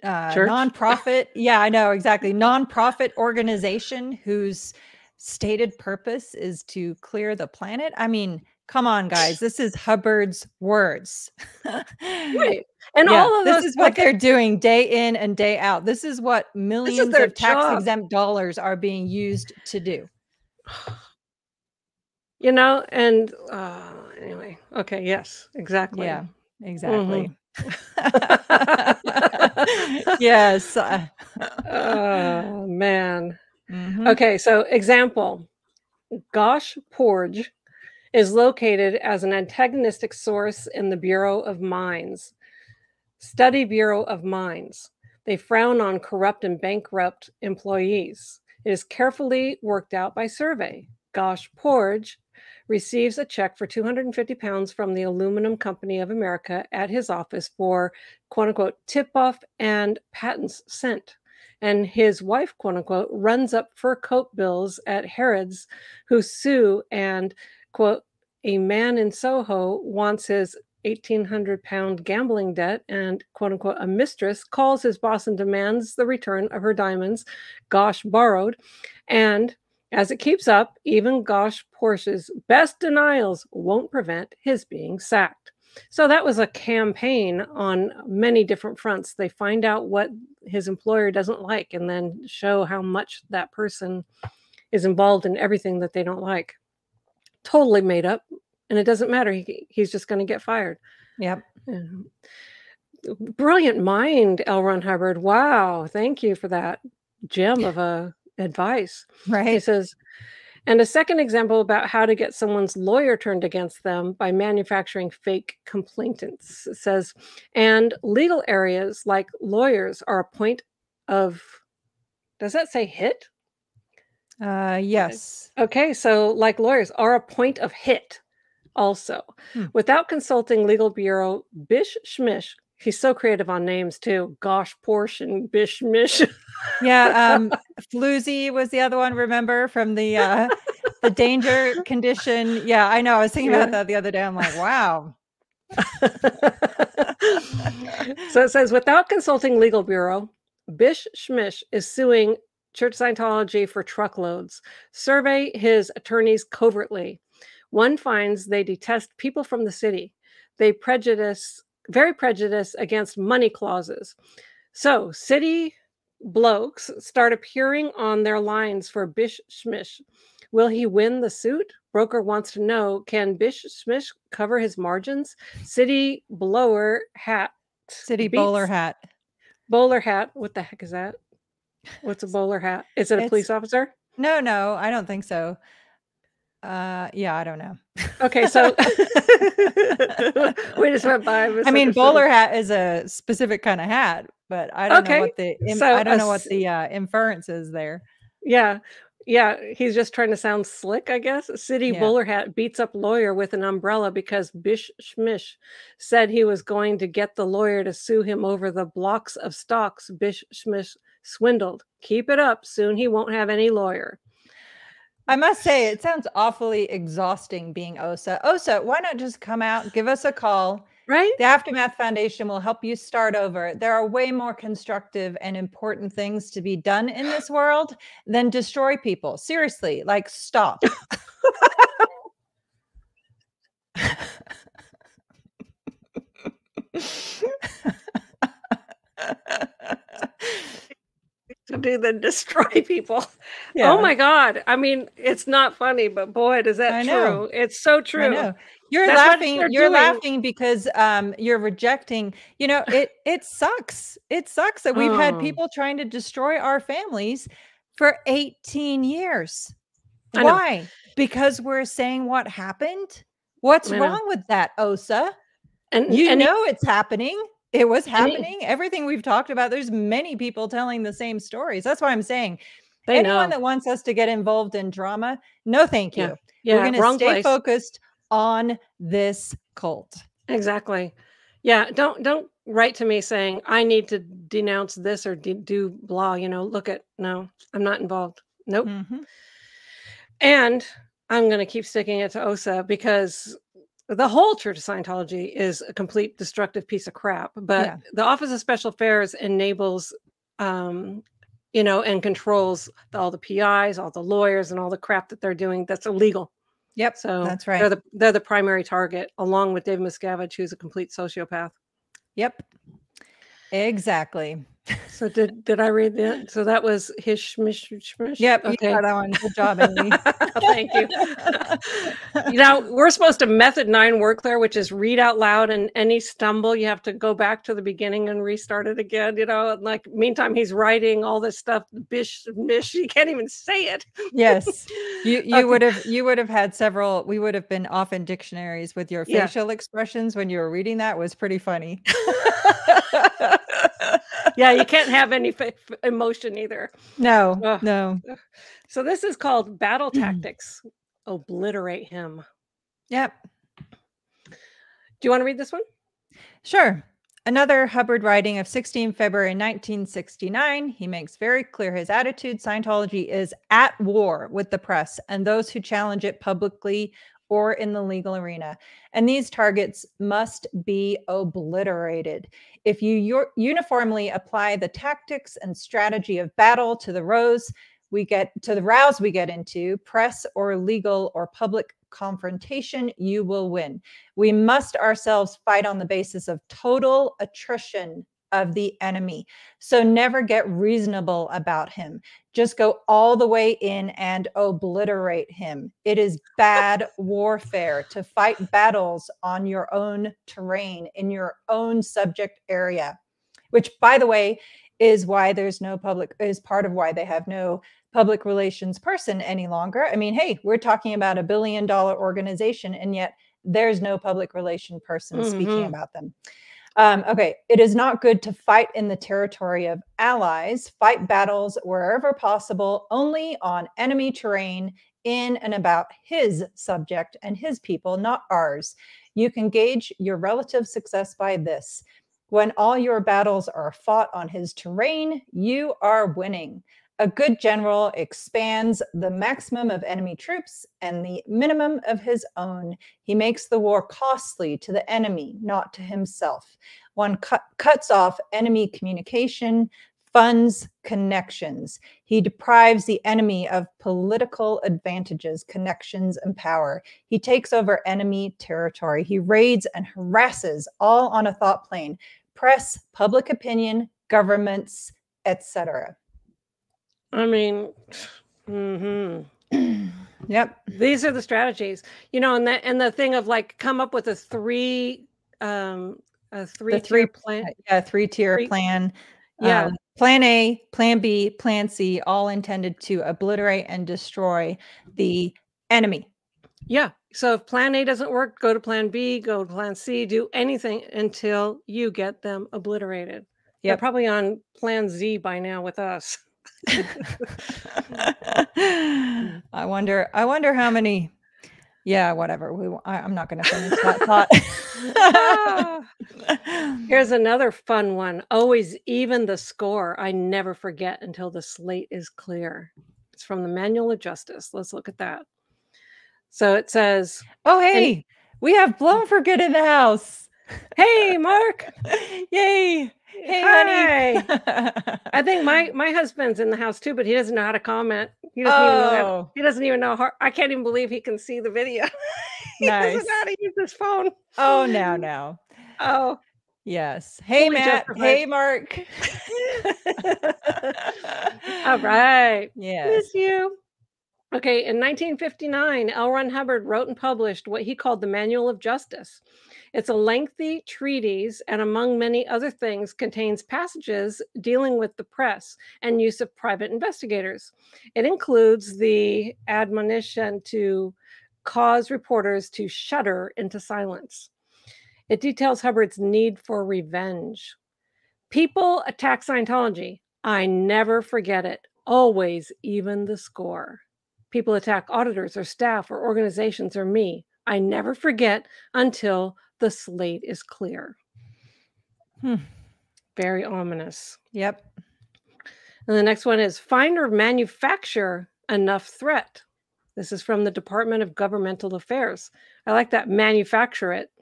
nonprofit. Yeah, I know, exactly. Nonprofit organization whose stated purpose is to clear the planet. I mean, come on, guys. This is Hubbard's words. Right. And yeah, all of this is what they're doing day in and day out. This is what millions of tax-exempt dollars are being used to do. You know, and anyway, okay, yes, exactly. Yeah, exactly. Yes. Oh, man. Okay, so example. Gosh Porge is located as an antagonistic source in the Bureau of Mines. Study Bureau of Mines. They frown on corrupt and bankrupt employees. It is carefully worked out by survey. Gosh Porge receives a check for 250 pounds from the Aluminum Company of America at his office for, quote unquote, tip-off and patents sent. And his wife, quote unquote, runs up fur coat bills at Harrods who sue, and, quote, a man in Soho wants his 1,800-pound gambling debt, and, quote unquote, a mistress calls his boss and demands the return of her diamonds Gosh borrowed. And as it keeps up, even Gosh Porsche's best denials won't prevent his being sacked. So that was a campaign on many different fronts. They find out what his employer doesn't like and then show how much that person is involved in everything that they don't like. Totally made up. And it doesn't matter. He's just going to get fired. Yep. Brilliant mind, L. Ron Hubbard. Wow. Thank you for that gem of advice. Right. He says, and a second example about how to get someone's lawyer turned against them by manufacturing fake complainants. It says, and legal areas like lawyers are a point of, does that say hit? Yes. Okay, so like lawyers are a point of hit also. Without consulting Legal Bureau, Bish Schmish, he's so creative on names too. Gosh, Porsche and Bish Schmish. Yeah, Floozy was the other one, remember, from the danger condition. Yeah, I know. I was thinking about that the other day. I'm like, wow. So it says, without consulting Legal Bureau, Bish Schmish is suing Church Scientology for truckloads. Survey his attorneys covertly. One finds they detest people from the city. They very prejudiced against money clauses. So city blokes start appearing on their lines for Bish Schmish. Will he win the suit? Broker wants to know, can Bish Schmish cover his margins? City blower hat. City bowler hat. Bowler hat. What the heck is that? What's a bowler hat? Is it a police officer? No, I don't think so. Yeah, I don't know. Okay, so we just went by. I mean, bowler hat is a specific kind of hat, but I don't know what the inference is there. Yeah, he's just trying to sound slick, I guess. City bowler hat beats up lawyer with an umbrella because Bish Schmish said he was going to get the lawyer to sue him over the blocks of stocks Bish Schmish swindled. Keep it up, soon he won't have any lawyer. I must say, it sounds awfully exhausting being OSA. OSA, why not just come out, give us a call? Right? The Aftermath Foundation will help you start over. There are way more constructive and important things to be done in this world than destroy people. Seriously, like, stop. do than destroy people. Yeah. Oh my God. I mean, it's not funny, but boy, does that true. It's so true. I know. You're laughing because you're rejecting, it sucks. It sucks that we've had people trying to destroy our families for 18 years. Why? Because we're saying what happened? What's wrong with that, OSA? And it's happening. It was happening. Everything we've talked about, there's many people telling the same stories. That's why I'm saying anyone that wants us to get involved in drama, no thank you. Yeah. We're going to stay focused on this cult. Exactly. Yeah. Don't write to me saying I need to denounce this or do blah, no, I'm not involved. Nope. And I'm going to keep sticking it to OSA because the whole Church of Scientology is a complete destructive piece of crap. But the Office of Special Affairs enables, and controls all the PIs, all the lawyers, and all the crap that they're doing that's illegal. Yep. So that's right. They're the primary target, along with David Miscavige, who's a complete sociopath. Yep. Exactly. So did I read that? So that was Hish Mish. Yep. Okay. You got that one. Good job, Amy. Thank you. We're supposed to method 9 work there, which is read out loud, and any stumble, you have to go back to the beginning and restart it again. Like meantime, he's writing all this stuff. Bish, mish. You can't even say it. Yes. You would have had several. We would have been off in dictionaries with your facial expressions when you were reading that. Was pretty funny. Yeah, you can't have any emotion either. No. So this is called Battle Tactics. Obliterate him. Yep. Do you want to read this one? Sure. Another Hubbard writing of 16 February 1969. He makes very clear his attitude. Scientology is at war with the press and those who challenge it publicly or in the legal arena. And these targets must be obliterated. If you uniformly apply the tactics and strategy of battle to the rows we get into, press or legal or public confrontation, you will win. We must ourselves fight on the basis of total attrition of the enemy. So never get reasonable about him. Just go all the way in and obliterate him. It is bad warfare to fight battles on your own terrain, in your own subject area, which, by the way, is why is part of why they have no public relations person any longer. I mean, hey, we're talking about $1 billion organization, and yet there's no public relation person speaking about them. Okay, it is not good to fight in the territory of allies. Fight battles wherever possible, only on enemy terrain, in and about his subject and his people, not ours. You can gauge your relative success by this. When all your battles are fought on his terrain, you are winning. A good general expands the maximum of enemy troops and the minimum of his own. He makes the war costly to the enemy, not to himself. One cuts off enemy communication, funds connections. He deprives the enemy of political advantages, connections, and power. He takes over enemy territory. He raids and harasses, all on a thought plane. Press, public opinion, governments, etc. I mean, Yep. These are the strategies, and the thing of like come up with a three-tier plan. Yeah, 3-tier plan. Yeah. Plan A, Plan B, Plan C, all intended to obliterate and destroy the enemy. Yeah. So if Plan A doesn't work, go to Plan B, go to Plan C, do anything until you get them obliterated. They're probably on Plan Z by now with us. I wonder how many. Yeah, whatever. I'm not going to finish that thought. Here's another fun one. Always even the score. I never forget until the slate is clear. It's from the Manual of Justice. Let's look at that. So it says, "Oh, hey, we have Blown for Good in the house. Hey, Mark. Yay. Hey, honey." I think my husband's in the house too, but he doesn't know how to comment. He doesn't even know how. I can't even believe he can see the video. He doesn't know how to use his phone. Oh, no. Oh, Yes. Hey, Matt. Hey, Mark. All right. Yes. Miss you. Okay, in 1959, L. Ron Hubbard wrote and published what he called the Manual of Justice. It's a lengthy treatise and, among many other things, contains passages dealing with the press and use of private investigators. It includes the admonition to cause reporters to shudder into silence. It details Hubbard's need for revenge. People attack Scientology. I never forget it. Always even the score. People attack auditors or staff or organizations or me. I never forget until the slate is clear. Very ominous. Yep. And the next one is find or manufacture enough threat. This is from the Department of Governmental Affairs. I like that. Manufacture it.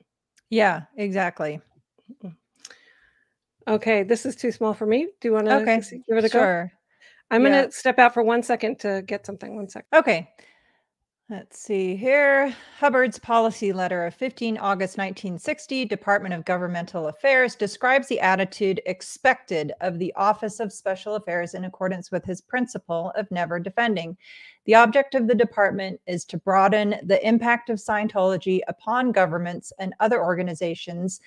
Yeah, exactly. Okay, this is too small for me. Do you want to give it a go? Sure. I'm going to step out for 1 second to get something. 1 second. Okay. Let's see here. Hubbard's policy letter of 15 August 1960, Department of Governmental Affairs, describes the attitude expected of the Office of Special Affairs in accordance with his principle of never defending. The object of the department is to broaden the impact of Scientology upon governments and other organizations,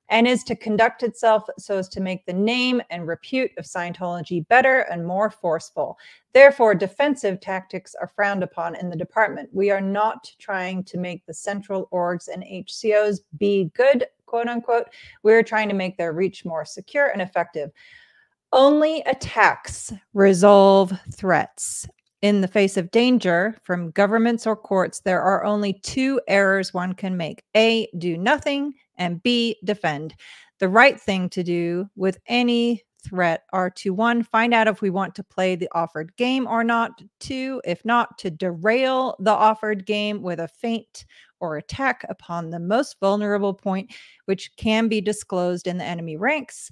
and is to conduct itself so as to make the name and repute of Scientology better and more forceful. Therefore, defensive tactics are frowned upon in the department. We are not trying to make the central orgs and HCOs be good, quote unquote. We're trying to make their reach more secure and effective. Only attacks resolve threats. In the face of danger from governments or courts, there are only two errors one can make. A, do nothing, and B, defend. The right thing to do with any threat are to 1, find out if we want to play the offered game or not. 2, if not, to derail the offered game with a feint or attack upon the most vulnerable point, which can be disclosed in the enemy ranks.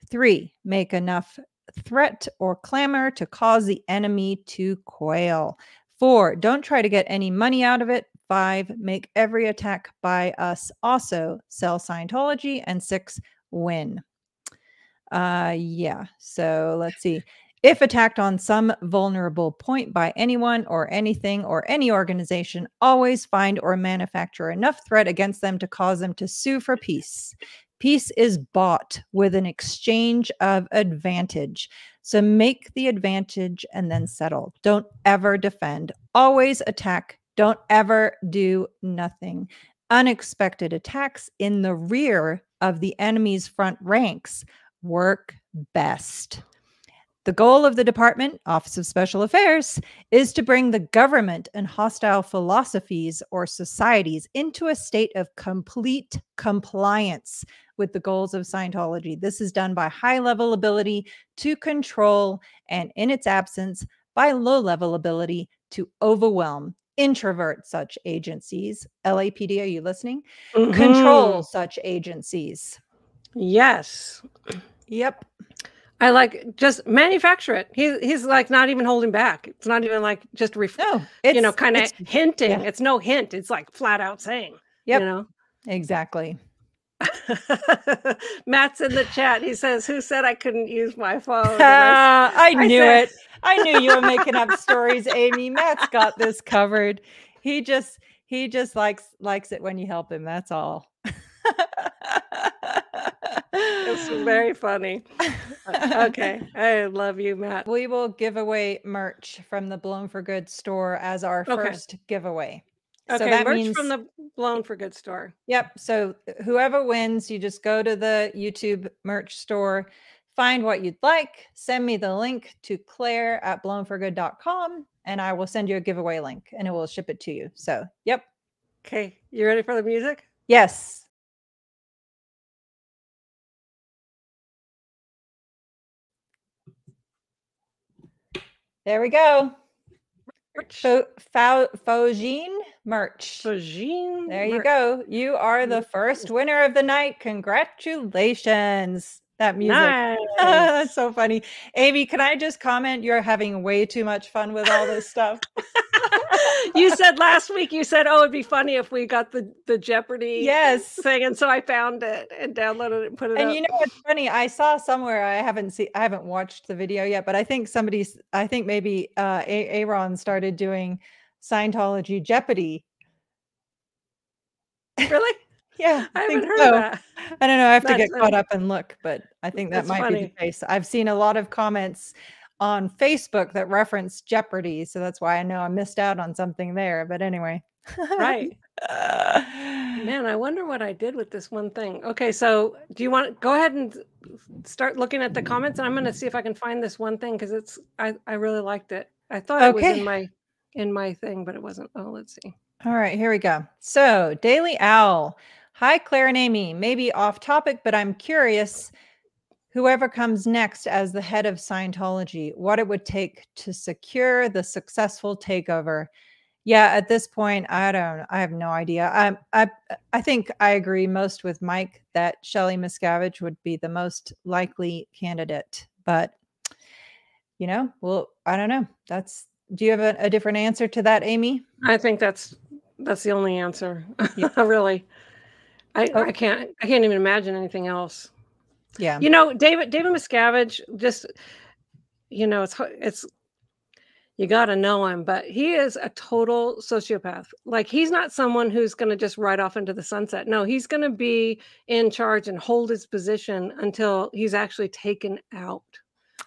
3, make enough threat or clamor to cause the enemy to quail. 4, don't try to get any money out of it. 5, make every attack by us also sell Scientology. And 6, win. So let's see. If attacked on some vulnerable point by anyone or anything or any organization, always find or manufacture enough threat against them to cause them to sue for peace. Peace is bought with an exchange of advantage. So make the advantage and then settle. Don't ever defend. Always attack. Don't ever do nothing. Unexpected attacks in the rear of the enemy's front ranks work best. The goal of the Department, Office of Special Affairs, is to bring the government and hostile philosophies or societies into a state of complete compliance with the goals of Scientology. This is done by high-level ability to control, and in its absence, by low-level ability to overwhelm, introvert such agencies. LAPD, are you listening? Mm-hmm. Control such agencies. Yes. Yep. I like just manufacture it. He's like not even holding back. It's not even like just kind of hinting. Yeah. It's no hint. It's like flat out saying. Yep. Exactly. Matt's in the chat. He says, "Who said I couldn't use my phone?" I knew it. I knew you were making up stories, Amy. Matt's got this covered. He just likes it when you help him. That's all. It's very funny. Okay. I love you, Matt. We will give away merch from the Blown for Good store as our first giveaway. Okay, so that merch means from the Blown for Good store. Yep. So whoever wins, you just go to the YouTube merch store, find what you'd like, send me the link to Claire@blownforgood.com, and I will send you a giveaway link and it will ship it to you. So, yep. Okay. You ready for the music? Yes. There we go. Faugine merch. Faugine. There you go. You are the first winner of the night. Congratulations. that music. Nice. That's so funny. Amy, can I just comment? You're having way too much fun with all this stuff. You said last week, you said, oh, it'd be funny if we got the Jeopardy thing. And so I found it and downloaded it and put it up. And you know what's funny? I saw somewhere, I haven't watched the video yet, but I think maybe Aaron started doing Scientology Jeopardy. Really? Yeah, I haven't heard that. I don't know. I have to get caught up and look, but I think that might be the case. I've seen a lot of comments on Facebook that reference Jeopardy, so that's why I know I missed out on something there. But anyway, right. Man, I wonder what I did with this one thing. Okay, so do you want to go ahead and start looking at the comments? And I'm going to see if I can find this one thing because I really liked it. I thought it was in my thing, but it wasn't. Oh, let's see. All right, here we go. So Daily Owl. Hi, Claire and Amy. Maybe off topic, but I'm curious, whoever comes next as the head of Scientology, what it would take to secure the successful takeover. Yeah, at this point, I have no idea. I think I agree most with Mike that Shelley Miscavige would be the most likely candidate. But, well, I don't know. Do you have a different answer to that, Amy? I think that's the only answer. Yeah. Really. I can't even imagine anything else. Yeah. David Miscavige, just, it's you got to know him, but he is a total sociopath. Like, he's not someone who's going to just ride off into the sunset. No, he's going to be in charge and hold his position until he's actually taken out.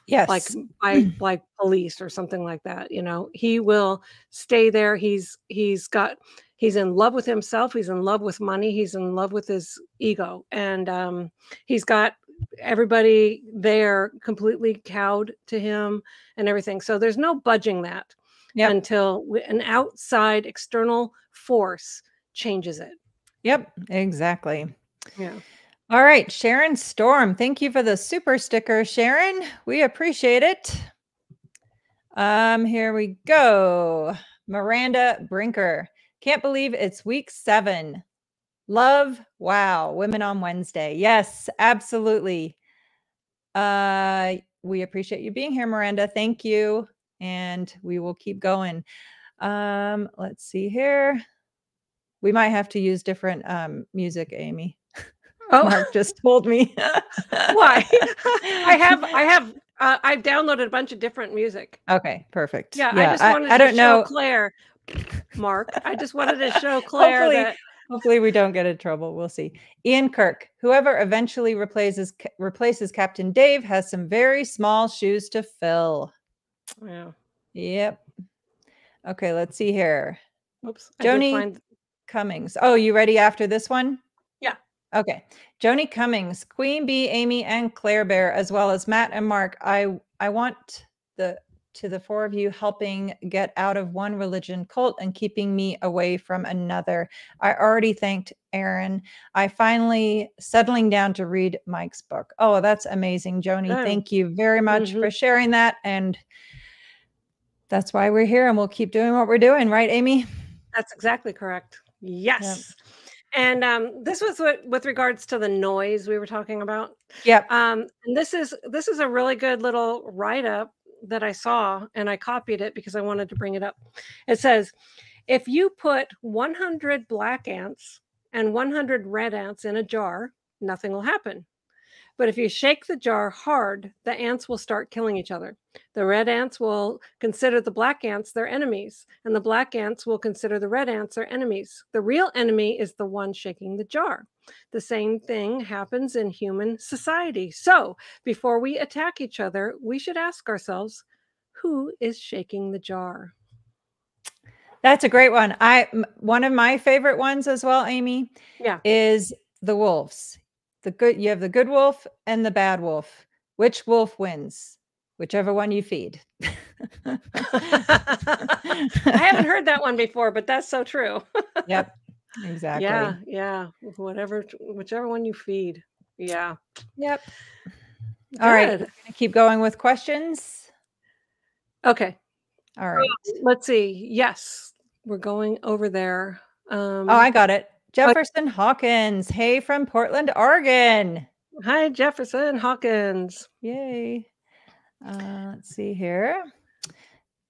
Yes. Like police or something like that. He will stay there. He's in love with himself. He's in love with money. He's in love with his ego. And he's got everybody there completely cowed to him and everything. So there's no budging that until an outside external force changes it. Yep, exactly. Yeah. All right, Sharon Storm, thank you for the super sticker, Sharon. We appreciate it. Here we go. Miranda Brinker. Can't believe it's week 7. Love. Wow. Women on Wednesday. Yes, absolutely. We appreciate you being here, Miranda. Thank you. And we will keep going. Let's see here. We might have to use different music, Amy. Oh, Mark just told me. Why? I've downloaded a bunch of different music. Okay, perfect. Yeah, I just wanted to show Claire, Mark. I just wanted to show Claire hopefully we don't get in trouble. We'll see. Ian Kirk, whoever eventually replaces Captain Dave has some very small shoes to fill. Yeah. Yep. Okay, let's see here. Oops. Joni Cummings. Oh, you ready after this one? Yeah. Okay. Joni Cummings, Queen Bee, Amy, and Claire Bear, as well as Matt and Mark. I want the 4 of you helping get out of one religion cult and keeping me away from another. I already thanked Aaron. I finally settling down to read Mike's book. Oh, that's amazing, Joni. Good. Thank you very much for sharing that. And that's why we're here, and we'll keep doing what we're doing. Right, Amy? That's exactly correct. Yes. Yep. And this was with regards to the noise we were talking about. Yep. And this is a really good little write-up that I saw, and I copied it because I wanted to bring it up. It says, if you put 100 black ants and 100 red ants in a jar, nothing will happen. But if you shake the jar hard, the ants will start killing each other. The red ants will consider the black ants their enemies, and the black ants will consider the red ants their enemies. The real enemy is the one shaking the jar. The same thing happens in human society. So before we attack each other, we should ask ourselves, who is shaking the jar? That's a great one. One of my favorite ones as well, Amy, is the wolves. You have the good wolf and the bad wolf. Which wolf wins? Whichever one you feed. I haven't heard that one before, but that's so true. Yep, exactly. Yeah. Whichever one you feed. Yeah. Yep. Good. All right. We're gonna keep going with questions. Okay. All right. Let's see. Yes, we're going over there. I got it. Jefferson Hawkins. Hey, from Portland, Oregon. Hi, Jefferson Hawkins. Yay. Let's see here.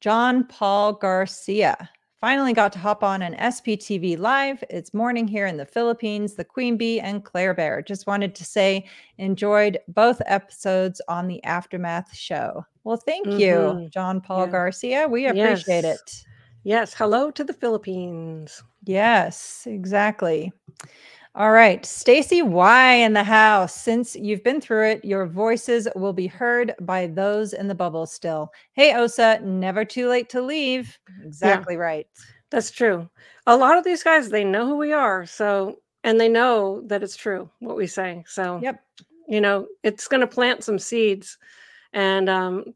John Paul Garcia. Finally got to hop on an SPTV live. It's morning here in the Philippines. The Queen Bee and Claire Bear. Just wanted to say, enjoyed both episodes on the Aftermath show. Well, thank you, John Paul Garcia. We appreciate it. Yes. Hello to the Philippines. Yes, exactly. All right. Stacy Y in the house. Since you've been through it, your voices will be heard by those in the bubble still. Hey, OSA, never too late to leave. Exactly right. That's true. A lot of these guys, they know who we are. So, and they know that it's true what we say. So, you know, it's going to plant some seeds, and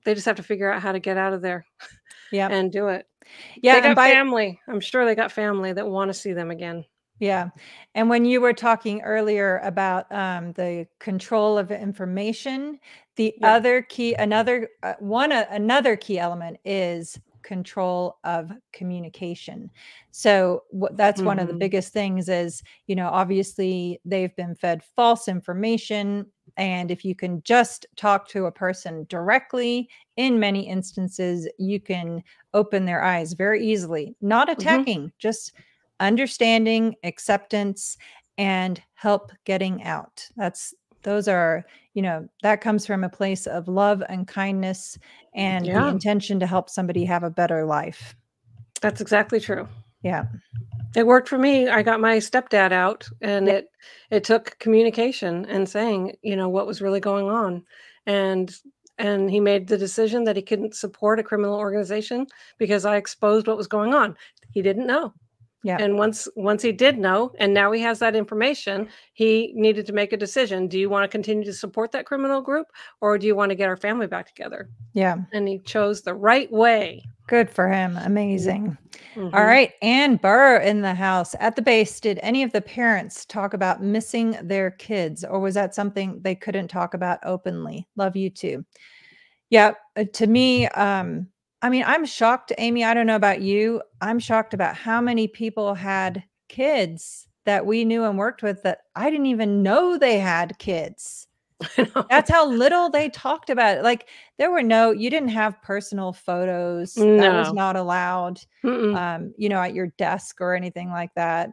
they just have to figure out how to get out of there and do it. Yeah. They got family. I'm sure they got family that want to see them again. Yeah. And when you were talking earlier about the control of information, the other key, another key element is control of communication. So that's one of the biggest things is, you know, obviously they've been fed false information. And if you can just talk to a person directly, in many instances, you can open their eyes very easily, not attacking, just understanding, acceptance, and help getting out. Those are, you know, that comes from a place of love and kindness and the intention to help somebody have a better life. That's exactly true. Yeah. It worked for me. I got my stepdad out, and it took communication and saying, you know, what was really going on. And he made the decision that he couldn't support a criminal organization because I exposed what was going on. He didn't know. Yeah. And once he did know, and now he has that information, he needed to make a decision. Do you want to continue to support that criminal group, or do you want to get our family back together? Yeah. And he chose the right way. Good for him. Amazing. All right. Ann Burr in the house. At the base, did any of the parents talk about missing their kids, or was that something they couldn't talk about openly? Love you too. Yeah. To me, I mean, I'm shocked, Amy. I don't know about you. I'm shocked about how many people had kids that we knew and worked with that I didn't even know they had kids. That's how little they talked about it. Like you didn't have personal photos. No. That was not allowed, you know, at your desk or anything like that.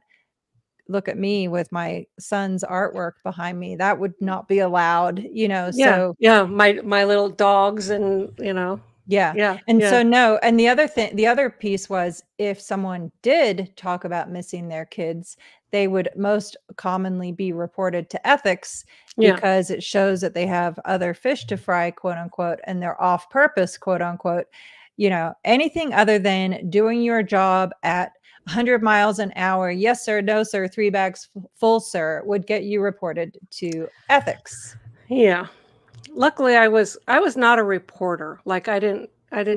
Look at me with my son's artwork behind me. That would not be allowed, you know, so. Yeah. My little dogs and, you know. Yeah. And so no, and the other piece was if someone did talk about missing their kids, they would most commonly be reported to ethics because it shows that they have other fish to fry, quote unquote, and they're off purpose, quote unquote. You know, anything other than doing your job at 100 miles an hour, yes, sir, no, sir, 3 bags full, sir, would get you reported to ethics. Yeah. Luckily, I was not a reporter. Like I didn't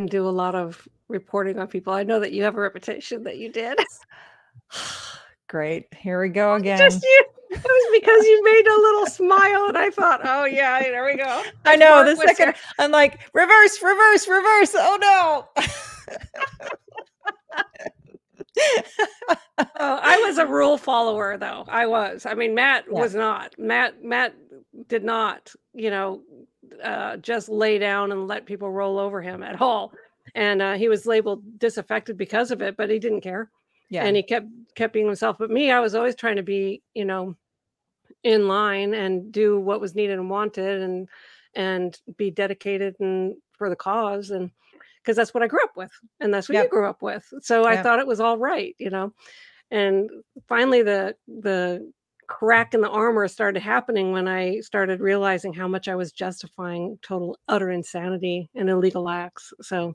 do a lot of reporting on people. I know that you have a reputation that you did. Great. Here we go again. Just you. It was because you made a little smile, and I thought, oh yeah, there we go. I know. The second I'm like, reverse. Oh no. I was a rule follower, though. I was. I mean, Matt was not. Matt did not, you know, just lay down and let people roll over him at all. And he was labeled disaffected because of it, but he didn't care. Yeah. And he kept being himself. But me, I was always trying to be, you know, in line and do what was needed and wanted and be dedicated and for the cause. And because that's what I grew up with, and that's what you grew up with. So I thought it was all right, you know. And finally, the crack in the armor started happening when I started realizing how much I was justifying total, utter insanity and illegal acts. So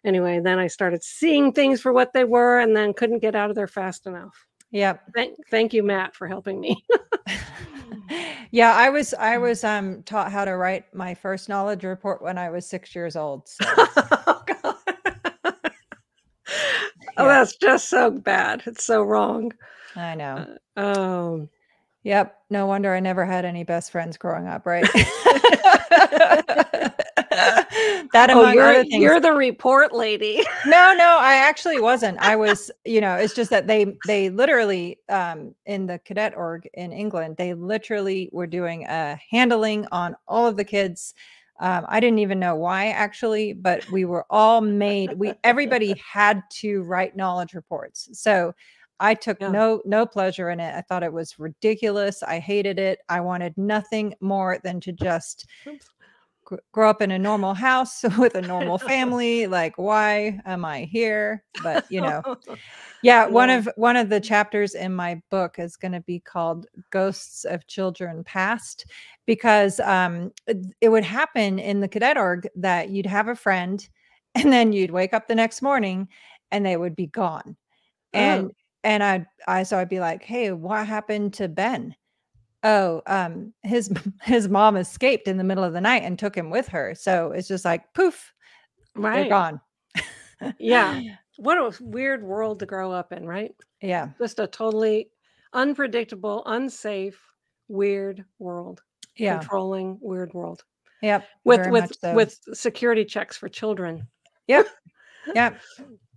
anyway, then I started seeing things for what they were, and then couldn't get out of there fast enough. Yeah. Thank you, Matt, for helping me. Yeah, I was taught how to write my first knowledge report when I was 6 years old. So. Oh, God. Oh, that's just so bad. It's so wrong. I know. Yep. No wonder I never had any best friends growing up, right? That among other things. You're the report lady. No, I actually wasn't. I was, it's just that they literally, in the cadet org in England, they literally were doing a handling on all of the kids. I didn't even know why actually, but we were all everybody had to write knowledge reports. So I took no pleasure in it. I thought it was ridiculous. I hated it. I wanted nothing more than to just grow up in a normal house with a normal family. Like, why am I here? But yeah. One of the chapters in my book is going to be called Ghosts of Children Past, because it would happen in the cadet org that you'd have a friend and then you'd wake up the next morning and they would be gone. And so I'd be like, hey, what happened to Ben? Oh, his mom escaped in the middle of the night and took him with her. So it's just like, poof, they're gone. Yeah. What a weird world to grow up in, right? Yeah. Just a totally unpredictable, unsafe, weird world. Yeah. Controlling, weird world. Yep. With security checks for children. Yep. Yep.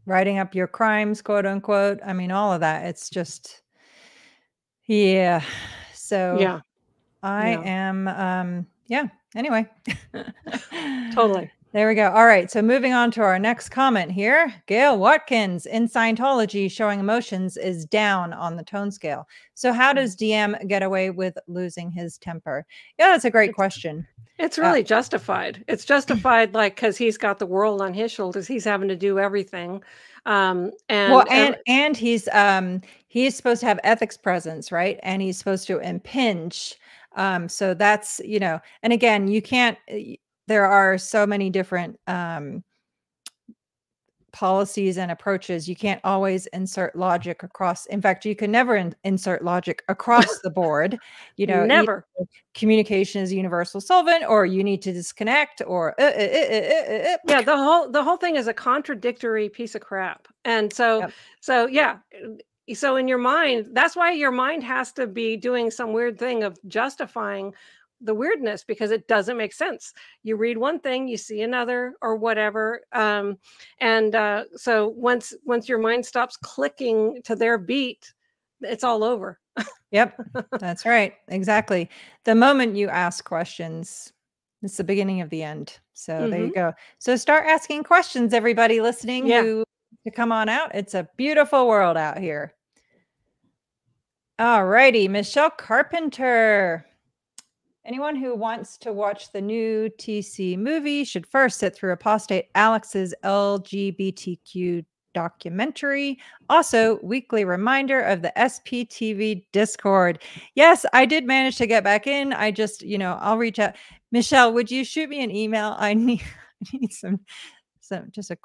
Writing up your crimes, quote unquote. I mean, all of that. It's just, yeah. So I am, anyway. Totally. There we go. All right. So moving on to our next comment here. Gail Watkins, in Scientology, showing emotions is down on the tone scale. So how does DM get away with losing his temper? Yeah, that's a great question. It's really justified. It's justified, like, because he's got the world on his shoulders. He's having to do everything. And he's supposed to have ethics presence, right? And he's supposed to impinge. So that's, and again, you can't, there are so many different policies and approaches. You can't always insert logic across. In fact, you can never insert logic across the board. Never. Communication is a universal solvent, or you need to disconnect, or yeah. The whole thing is a contradictory piece of crap. And so so in your mind, that's why your mind has to be doing some weird thing of justifying the weirdness, because it doesn't make sense. You read one thing, you see another, or whatever. So once your mind stops clicking to their beat, it's all over. Yep. That's right. Exactly. The moment you ask questions, it's the beginning of the end. So there you go. So start asking questions, everybody listening who to come on out. It's a beautiful world out here. All righty. Michelle Carpenter. Anyone who wants to watch the new TC movie should first sit through Apostate Alex's LGBTQ documentary. Also, weekly reminder of the SPTV Discord. Yes, I did manage to get back in. I just, I'll reach out. Michelle, would you shoot me an email? I need some just a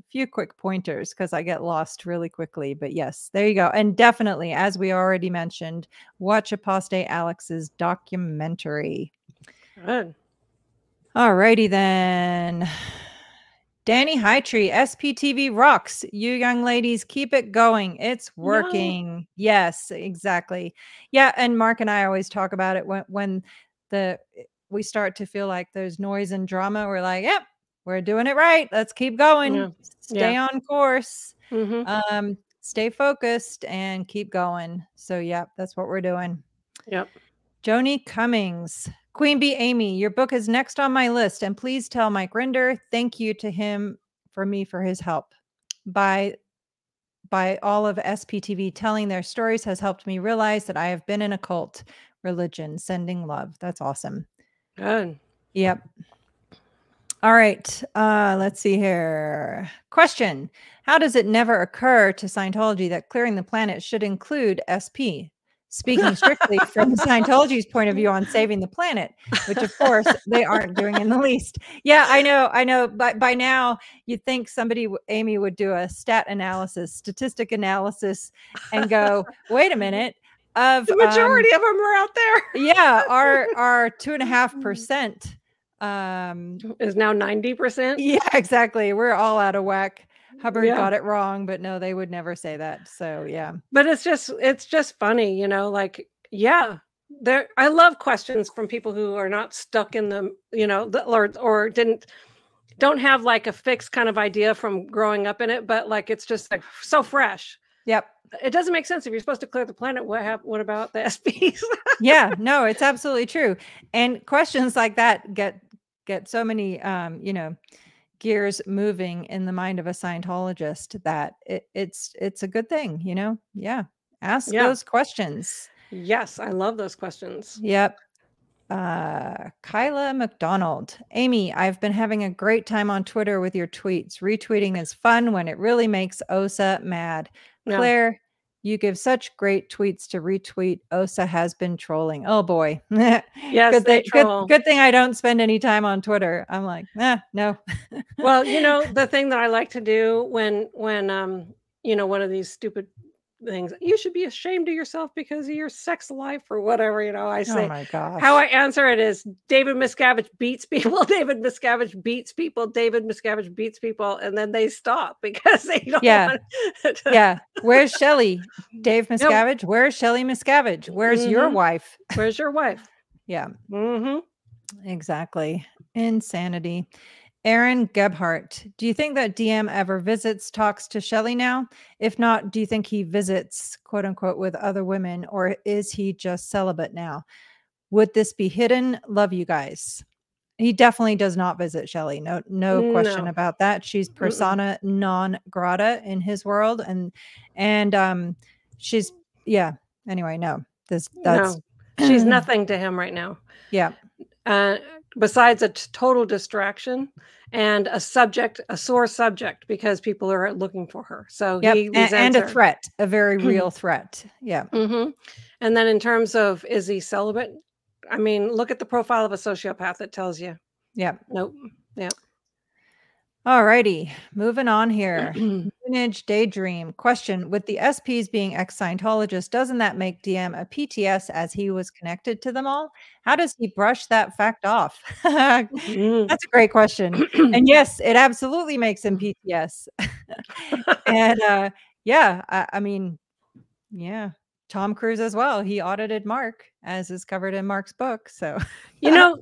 few quick pointers, because I get lost really quickly. But yes, there you go. And definitely, as we already mentioned, watch Apostate Alex's documentary. Good. All righty then. Danny Hightree, SPTV rocks. You young ladies, keep it going. It's working. No. Yes, exactly. Yeah, and Mark and I always talk about it when we start to feel like there's noise and drama. We're like, yep, we're doing it right. Let's keep going. Stay on course. Stay focused and keep going. So yeah, that's what we're doing. Yep. Joni Cummings. Queen Bee Amy, your book is next on my list, and please tell Mike Rinder thank you to him for his help. By all of SPTV telling their stories has helped me realize that I have been in a cult religion. Sending love. That's awesome. Good. Yep. All right. Let's see here. Question. How does it never occur to Scientology that clearing the planet should include SP? Speaking strictly from Scientology's point of view on saving the planet, which of course they aren't doing in the least. Yeah, I know. But by now you'd think Amy would do a statistic analysis and go, wait a minute. The majority of them are out there. Yeah. Our 2.5%. Is now 90%. Yeah, exactly. We're all out of whack. Hubbard got it wrong, but no, they would never say that. So yeah. But it's just funny, like, I love questions from people who are not stuck in the, or didn't don't have like a fixed kind of idea from growing up in it, but like it's just like so fresh. Yep. It doesn't make sense. If you're supposed to clear the planet, what about the SPs? Yeah, no, it's absolutely true. And questions like that get so many gears moving in the mind of a Scientologist that it's a good thing, Yeah. Ask those questions. Yes, I love those questions. Yep. Kyla McDonald. Amy, I've been having a great time on Twitter with your tweets. Retweeting is fun when it really makes OSA mad. Claire, you give such great tweets to retweet. OSA has been trolling. Oh boy. Yes, good thing I don't spend any time on Twitter. I'm like, no. Well, the thing that I like to do when one of these stupid things, you should be ashamed of yourself because of your sex life or whatever, I say. Oh my gosh. How I answer it is David Miscavige beats people, David Miscavige beats people, David Miscavige beats people, and then they stop because they don't want Yeah. Where's Shelley? Dave Miscavige? Where's Shelley Miscavige? Where's your wife? Where's your wife? Yeah. Exactly. Insanity. Aaron Gebhardt, do you think that DM ever talks to Shelley now? If not, do you think he visits, quote unquote, with other women, or is he just celibate now? Would this be hidden? Love you guys. He definitely does not visit Shelley. No question about that. She's persona non grata in his world. And she's, anyway, no. She's nothing to him right now. Yeah. Besides a total distraction and a sore subject because people are looking for her. So he resents and a her. Threat, a very real threat. Yeah. And then in terms of, is he celibate? I mean, look at the profile of a sociopath. It tells you. Yeah. Nope. Yeah. All righty. Moving on here. Moonage Daydream. Question. With the SPs being ex-Scientologists, doesn't that make DM a PTS as he was connected to them all? How does he brush that fact off? That's a great question. And yes, it absolutely makes him PTS. And I mean, Tom Cruise as well. He audited Mark, as is covered in Mark's book. So,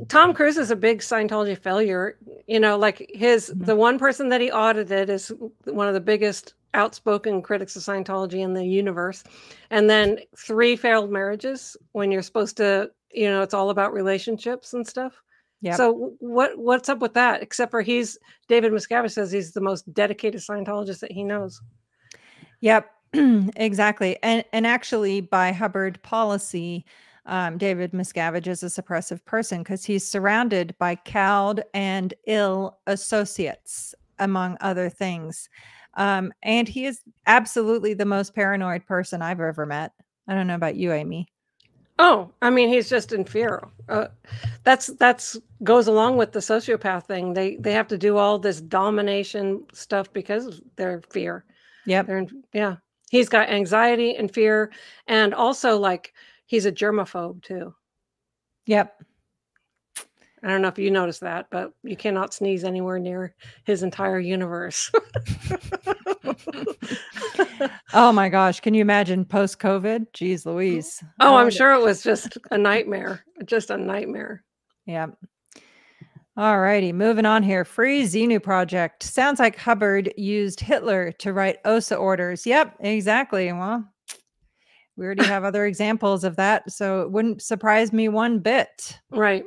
Tom Cruise is a big Scientology failure. Like the one person that he audited is one of the biggest outspoken critics of Scientology in the universe. And then 3 failed marriages when you're supposed to, it's all about relationships and stuff. Yeah. So what's up with that? Except for David Miscavige says he's the most dedicated Scientologist that he knows. Yep. Exactly. And actually by Hubbard policy, David Miscavige is a suppressive person because he's surrounded by cowed and ill associates, among other things. And he is absolutely the most paranoid person I've ever met. I don't know about you, Amy. Oh, I mean, he's just in fear. That's goes along with the sociopath thing. They have to do all this domination stuff because of their fear. Yep. He's got anxiety and fear, and also like he's a germaphobe too. Yep. I don't know if you noticed that, but you cannot sneeze anywhere near his entire universe. Oh my gosh. Can you imagine post-COVID? Jeez Louise. Oh, I'm sure it was just a nightmare. Just a nightmare. Yeah. All righty. Moving on here. Free Xenu Project. Sounds like Hubbard used Hitler to write OSA orders. Yep, exactly. Well, we already have other examples of that, so it wouldn't surprise me one bit. Right.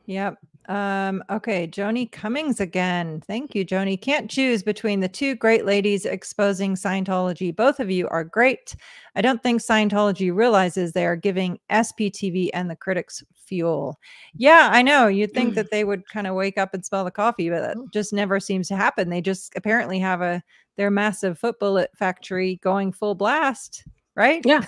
Yep. Okay, Joni Cummings again. Thank you, Joni. Can't choose between the 2 great ladies exposing Scientology. Both of you are great. I don't think Scientology realizes they are giving SPTV and the critics fuel. Yeah, I know. You'd think that they would kind of wake up and smell the coffee, but that just never seems to happen. They just apparently have their massive foot bullet factory going full blast, right? Yeah,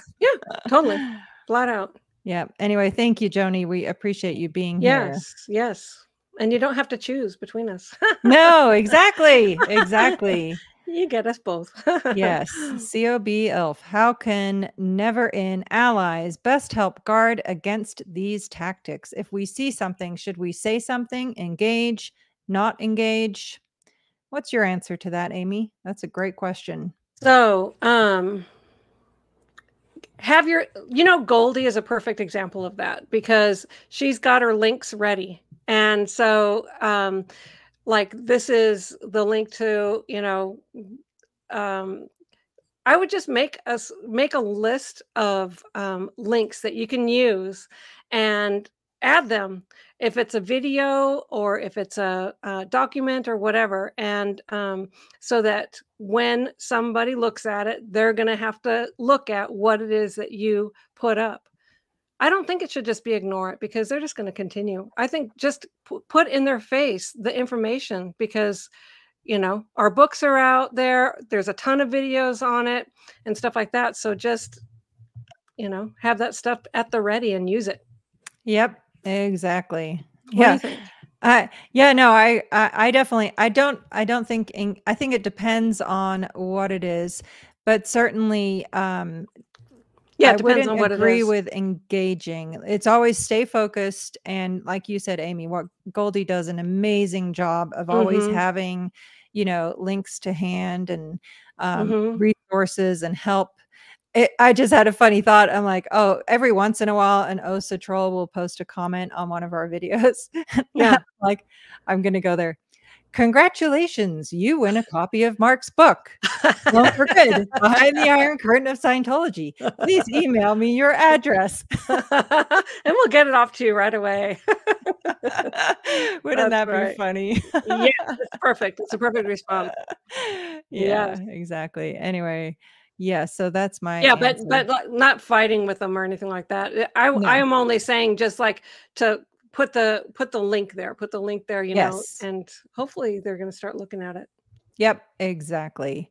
totally. Flat out. Yeah. Anyway, thank you, Joni. We appreciate you being here. Yes. And you don't have to choose between us. No, exactly. Exactly. You get us both. Yes. COB Elf. How can never-in allies best help guard against these tactics? If we see something, should we say something, engage, not engage? What's your answer to that, Amy? That's a great question. So, Goldie is a perfect example of that because she's got her links ready. And so like, this is the link to, I would just make a list of links that you can use and add them if it's a video or if it's a document or whatever. And so that when somebody looks at it, they're going to have to look at what it is that you put up. I don't think it should just be ignore it because they're just going to continue. I think just put in their face the information because our books are out there. There's a ton of videos on it and stuff like that. So just, have that stuff at the ready and use it. Yep, exactly. What do you think? Yeah, no, I definitely, I don't think, I think it depends on what it is, but certainly, yeah, I depends on wouldn't what agree it is. with engaging. It's always stay focused. And like you said, Amy, what Goldie does an amazing job of always having, links to hand and resources and help. I just had a funny thought. I'm like, oh, every once in a while, an OSA troll will post a comment on one of our videos. Yeah. Like, I'm going to go there. Congratulations, you win a copy of Mark's book. Well, for good. Behind the Iron Curtain of Scientology. Please email me your address. And we'll get it off to you right away. Wouldn't that be funny? Yeah, it's perfect. It's a perfect response. Yeah, exactly. Anyway, yeah, so that's my answer. but not fighting with them or anything like that. I am only saying just like to put the link there, yes. and hopefully they're going to start looking at it. Yep, exactly.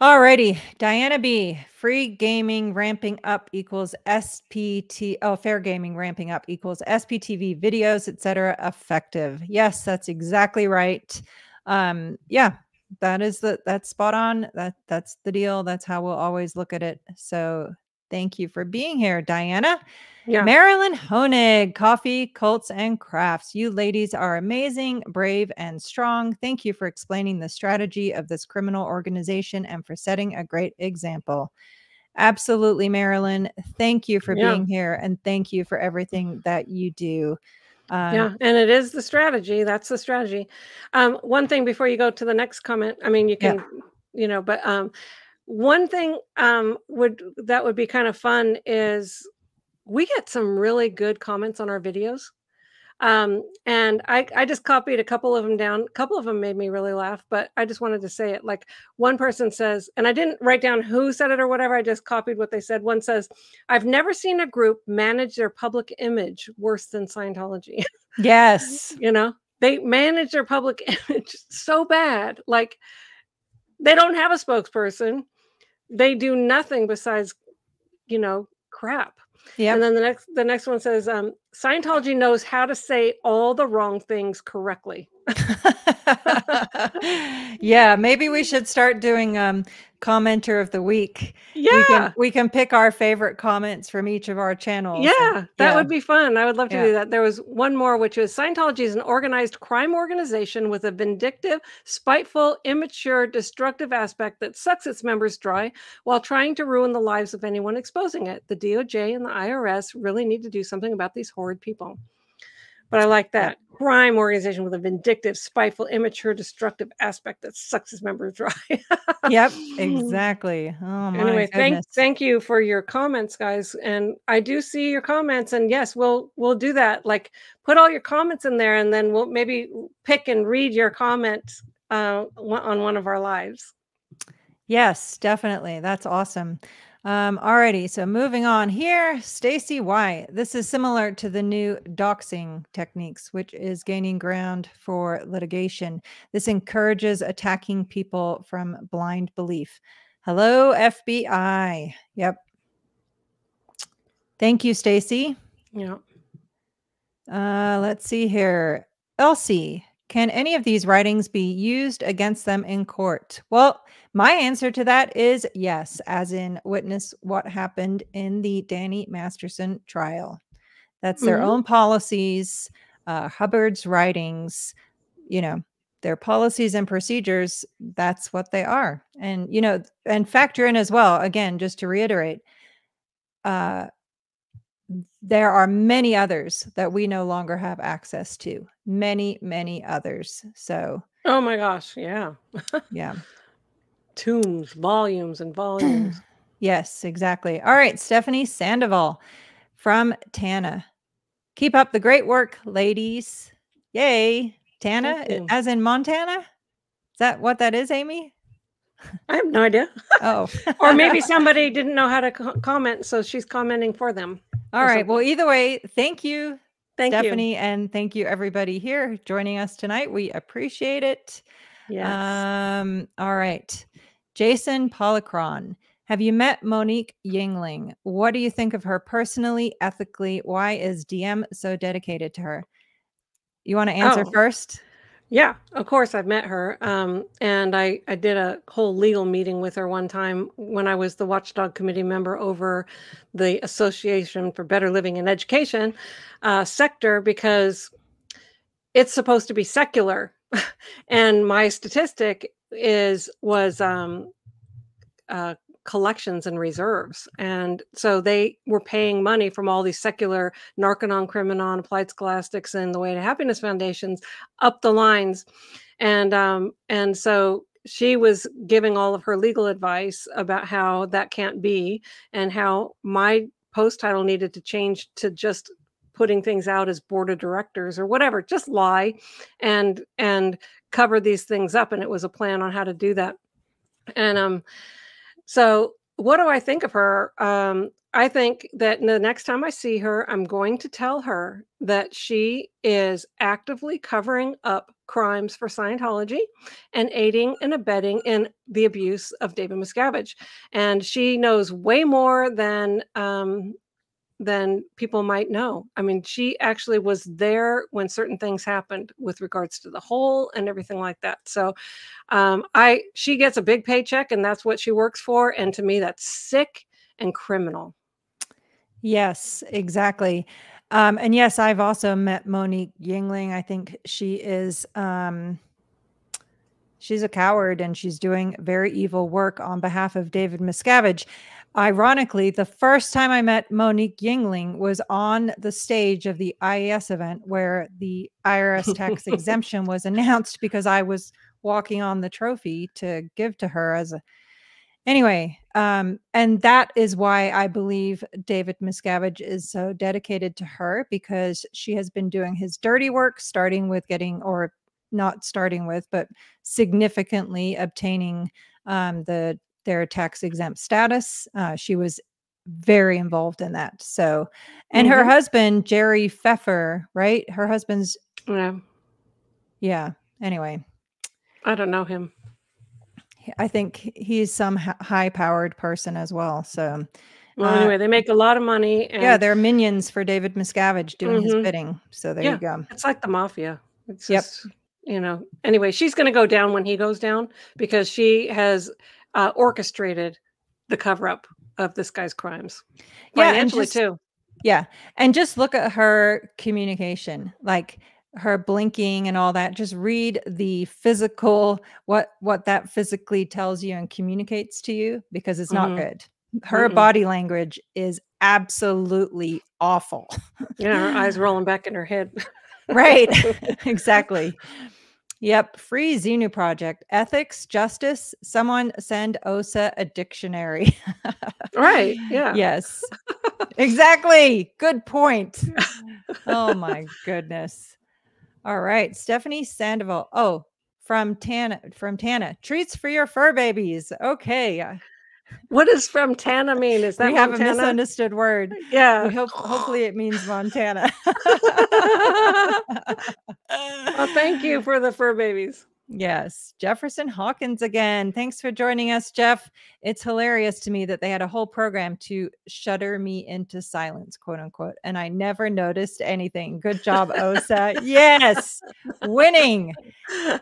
Alrighty, Diana B. Free gaming ramping up equals SPT. Oh, fair gaming ramping up equals SPTV videos, etc. effective. Yes, that's exactly right. Yeah, that's spot on. That's the deal. That's how we'll always look at it. So thank you for being here, Diana. Yeah. Marilyn Honig, Coffee, Cults, and Crafts. You ladies are amazing, brave, and strong. Thank you for explaining the strategy of this criminal organization and for setting a great example. Absolutely, Marilyn. Thank you for being here, and thank you for everything that you do. Yeah, and it is the strategy. That's the strategy. One thing before you go to the next comment, I mean, you can, but one thing would be kind of fun is we get some really good comments on our videos. And I just copied a couple of them down. A couple of them made me really laugh, but I just wanted to say it. Like one person says, and I didn't write down who said it or whatever. I just copied what they said. One says, "I've never seen a group manage their public image worse than Scientology." Yes. They manage their public image so bad. Like they don't have a spokesperson. They do nothing besides, crap. Yeah. And then the next one says, Scientology knows how to say all the wrong things correctly. Yeah, maybe we should start doing commenter of the week. Yeah. We can pick our favorite comments from each of our channels. Yeah, that would be fun. I would love to do that. There was one more, which is Scientology is an organized crime organization with a vindictive, spiteful, immature, destructive aspect that sucks its members dry while trying to ruin the lives of anyone exposing it. The DOJ and the IRS really need to do something about these horrid people. But I like that. Crime organization with a vindictive, spiteful, immature, destructive aspect that sucks its members dry. Yep, exactly. Oh my anyway, goodness. thank you for your comments, guys. And I do see your comments. And yes, we'll do that. Like put all your comments in there, and then we'll maybe pick and read your comment on one of our lives. Yes, definitely. That's awesome. Alrighty, so moving on here, Stacy Y. This is similar to the new doxing techniques, which is gaining ground for litigation. This encourages attacking people from blind belief. Hello, FBI. Yep. Thank you, Stacy. Yeah. Let's see here. Elsie, can any of these writings be used against them in court? Well, my answer to that is yes, as in witness what happened in the Danny Masterson trial. That's their own policies, Hubbard's writings, their policies and procedures. That's what they are. And, and factor in as well, again, just to reiterate, there are many others that we no longer have access to. Many, many others. So. Oh my gosh. Yeah. Yeah. Tombs, volumes and volumes. Yes, exactly. All right. Stephanie Sandoval from Tana. Keep up the great work, ladies. Yay. Tana, as in Montana? Is that what that is, Amy? I have no idea. Oh. Or maybe somebody didn't know how to comment, so she's commenting for them. All right. Well, either way, thank you, Stephanie, you. and thank you everybody here joining us tonight. We appreciate it. Yes. All right. Jason Polychron. Have you met Monique Yingling? What do you think of her personally, ethically? Why is DM so dedicated to her? You want to answer first? Yeah, of course I've met her. And I did a whole legal meeting with her one time when I was the Watchdog Committee member over the Association for Better Living and Education sector, because it's supposed to be secular. And my statistic was collections and reserves. And so they were paying money from all these secular Narconon, Criminon, Applied Scholastics, and the Way to Happiness foundations up the lines. And so she was giving all of her legal advice about how that can't be, and how my post title needed to change to just putting things out as board of directors or whatever, just lie and cover these things up. And it was a plan on how to do that. And so what do I think of her? I think that the next time I see her, I'm going to tell her that she is actively covering up crimes for Scientology and aiding and abetting in the abuse of David Miscavige. And she knows way more than people might know. I mean, she actually was there when certain things happened with regards to the hole and everything like that. So she gets a big paycheck and that's what she works for. And to me, that's sick and criminal. Yes, exactly. And yes, I've also met Monique Yingling. I think she is, she's a coward and she's doing very evil work on behalf of David Miscavige. Ironically, the first time I met Monique Yingling was on the stage of the IES event where the IRS tax exemption was announced, because I was walking on the trophy to give to her as a, anyway. And that is why I believe David Miscavige is so dedicated to her, because she has been doing his dirty work, starting with getting, or not starting with, but significantly obtaining their tax exempt status. She was very involved in that. So, and her husband, Jerry Pfeffer, right? Her husband's. Yeah. Anyway. I don't know him. I think he's some high-powered person as well. So, well, anyway, they make a lot of money. And yeah, they're minions for David Miscavige doing his bidding. So there you go. It's like the mafia. It's just, anyway, she's going to go down when he goes down, because she has orchestrated the cover-up of this guy's crimes. Financially too. Yeah. And just look at her communication, like her blinking and all that. Just read the physical, what that physically tells you and communicates to you, because it's not good. Her body language is absolutely awful. Yeah, her eyes rolling back in her head. Right. Exactly. Yep. Free Xenu Project. Ethics, justice. Someone send OSA a dictionary. Right. Yeah. Yes. Exactly. Good point. Oh my goodness. All right. Stephanie Sandoval. Oh, from Tana. Treats for your fur babies. Okay. What does from Tana mean? Is that we Montana? have a misunderstood word? Yeah. Hopefully it means Montana. Well, thank you for the fur babies. Yes. Jefferson Hawkins again. Thanks for joining us, Jeff. It's hilarious to me that they had a whole program to shudder me into silence, quote unquote. And I never noticed anything. Good job, OSA. Yes. Winning.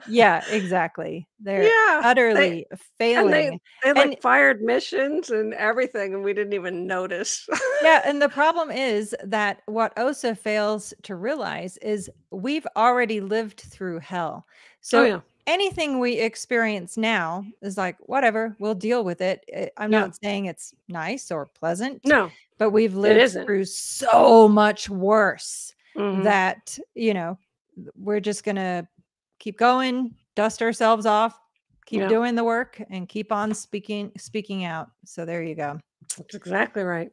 Yeah, exactly. They're utterly failing. They fired missions and everything, and we didn't even notice. Yeah. And the problem is that what OSA fails to realize is we've already lived through hell. So anything we experience now is like, whatever, we'll deal with it. I'm not saying it's nice or pleasant. No. but we've lived through so much worse that, you know, we're just going to keep going, dust ourselves off, keep doing the work, and keep on speaking out. So there you go. That's exactly right.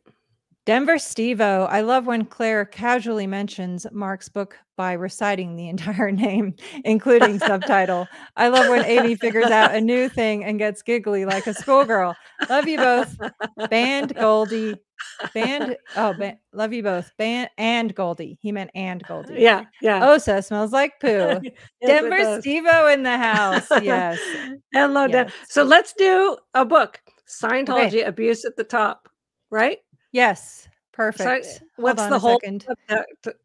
Denver Stevo, I love when Claire casually mentions Mark's book by reciting the entire name, including subtitle. I love when Amy figures out a new thing and gets giggly like a schoolgirl. Love you both. Band Goldie. Love you both. Band and Goldie. He meant and Goldie. Yeah. OSA smells like poo. Yes, Denver Stevo in the house. Yes. Hello, yes. So let's do a book. Scientology, Abuse at the Top, right? Yes. Perfect. So what's the whole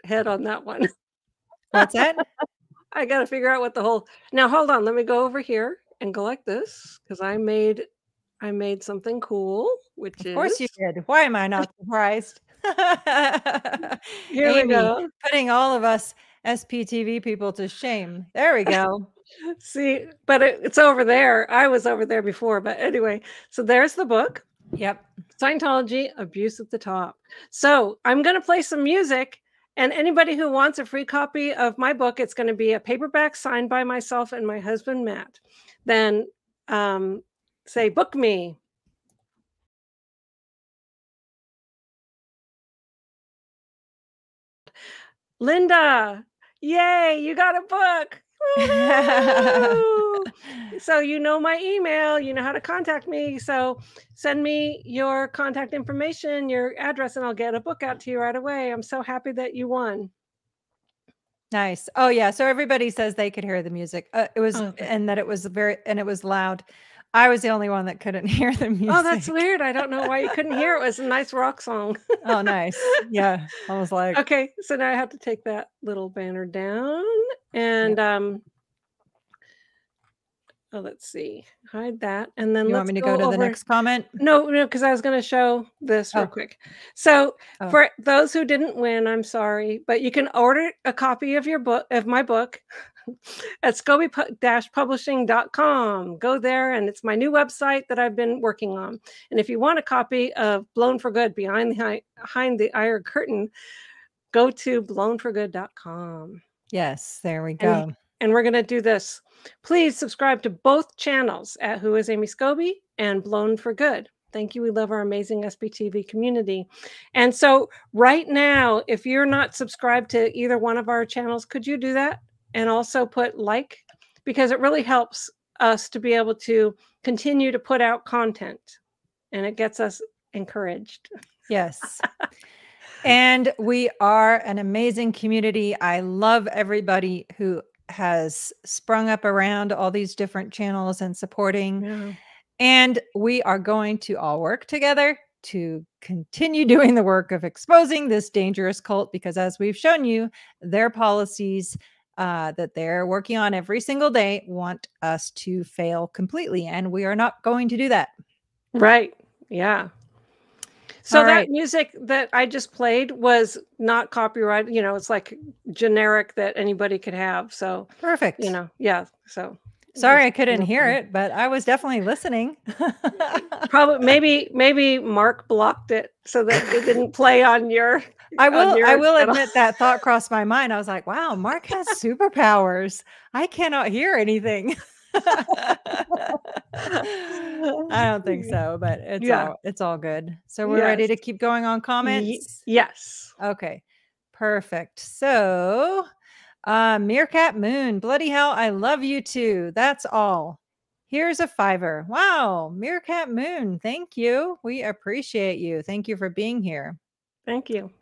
head on that one? What's that? I got to figure out what the whole. Now, hold on. Let me go over here and go like this because I made something cool, which is. Of course you did. Why am I not surprised? Here Amy, we go. Putting all of us SPTV people to shame. There we go. See, but it's over there. I was over there before, but anyway. So there's the book. Yep. Scientology, Abuse at the Top. So I'm going to play some music, and anybody who wants a free copy of my book, it's going to be a paperback signed by myself and my husband, Matt. Then say, book me. Linda, yay, you got a book. So you know my email, you know how to contact me. So send me your contact information, your address, and I'll get a book out to you right away. I'm so happy that you won. Nice. Oh yeah. So everybody says they could hear the music. It was, and that it was it was loud. I was the only one that couldn't hear the music. Oh, that's weird. I don't know why you couldn't hear. It was a nice rock song. Oh, nice. Yeah. I was like, okay. So now I have to take that little banner down and, let's see, hide that. And then you want me to go to the next comment? No, because I was going to show this real quick. So for those who didn't win, I'm sorry, but you can order a copy of my book at scobee-publishing.com. Go there, and it's my new website that I've been working on. And if you want a copy of Blown for Good, Behind the Iron Curtain, go to blownforgood.com. Yes, there we go. And we're going to do this. Please subscribe to both channels at Who is Amy Scobee and Blown for Good. Thank you. We love our amazing SPTV community. And so right now, if you're not subscribed to either one of our channels, could you do that? And also put like, because it really helps us to be able to continue to put out content, and it gets us encouraged. Yes. And we are an amazing community. I love everybody who has sprung up around all these different channels and supporting. Yeah. And we are going to all work together to continue doing the work of exposing this dangerous cult, because as we've shown you, their policies that they're working on every single day want us to fail completely. And we are not going to do that. Right. Yeah. So that music that I just played was not copyrighted. You know, it's like generic that anybody could have. So perfect. You know, yeah. So sorry I couldn't hear it, but I was definitely listening. Probably maybe Mark blocked it so that it didn't play on your. I will admit that thought crossed my mind. I was like, wow, Mark has superpowers. I cannot hear anything. I don't think so, but it's all good. So we're ready to keep going on comments. Yes. Okay, perfect. So Meerkat Moon, bloody hell, I love you too. That's all. Here's a $5. Wow, Meerkat Moon, thank you. We appreciate you. Thank you for being here. Thank you.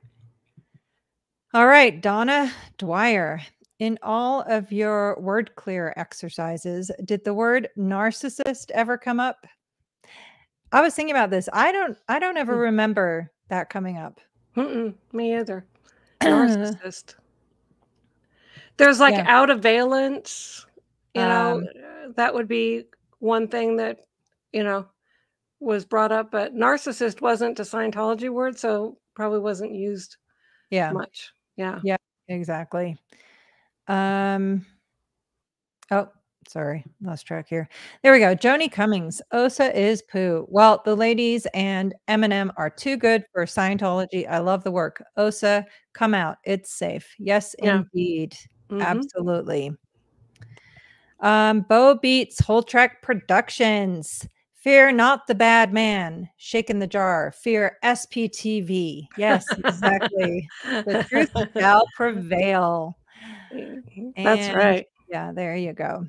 All right, Donna Dwyer. In all of your word clear exercises, did the word narcissist ever come up? I was thinking about this. I don't ever remember that coming up. Me either. Narcissist. There's like out of valence, you know, that would be one thing that, you know, was brought up, but narcissist wasn't a Scientology word, so probably wasn't used much. Yeah. Yeah, exactly. Sorry, lost track here. There we go. Joni Cummings. OSA is poo. Well, the ladies and Eminem are too good for Scientology. I love the work. OSA, come out. It's safe. Yes, indeed. Absolutely. Bo Beats, Whole Track Productions. Fear not the bad man. Shaking the jar. Fear SPTV. Yes, exactly. The truth shall prevail. That's right. Yeah, there you go.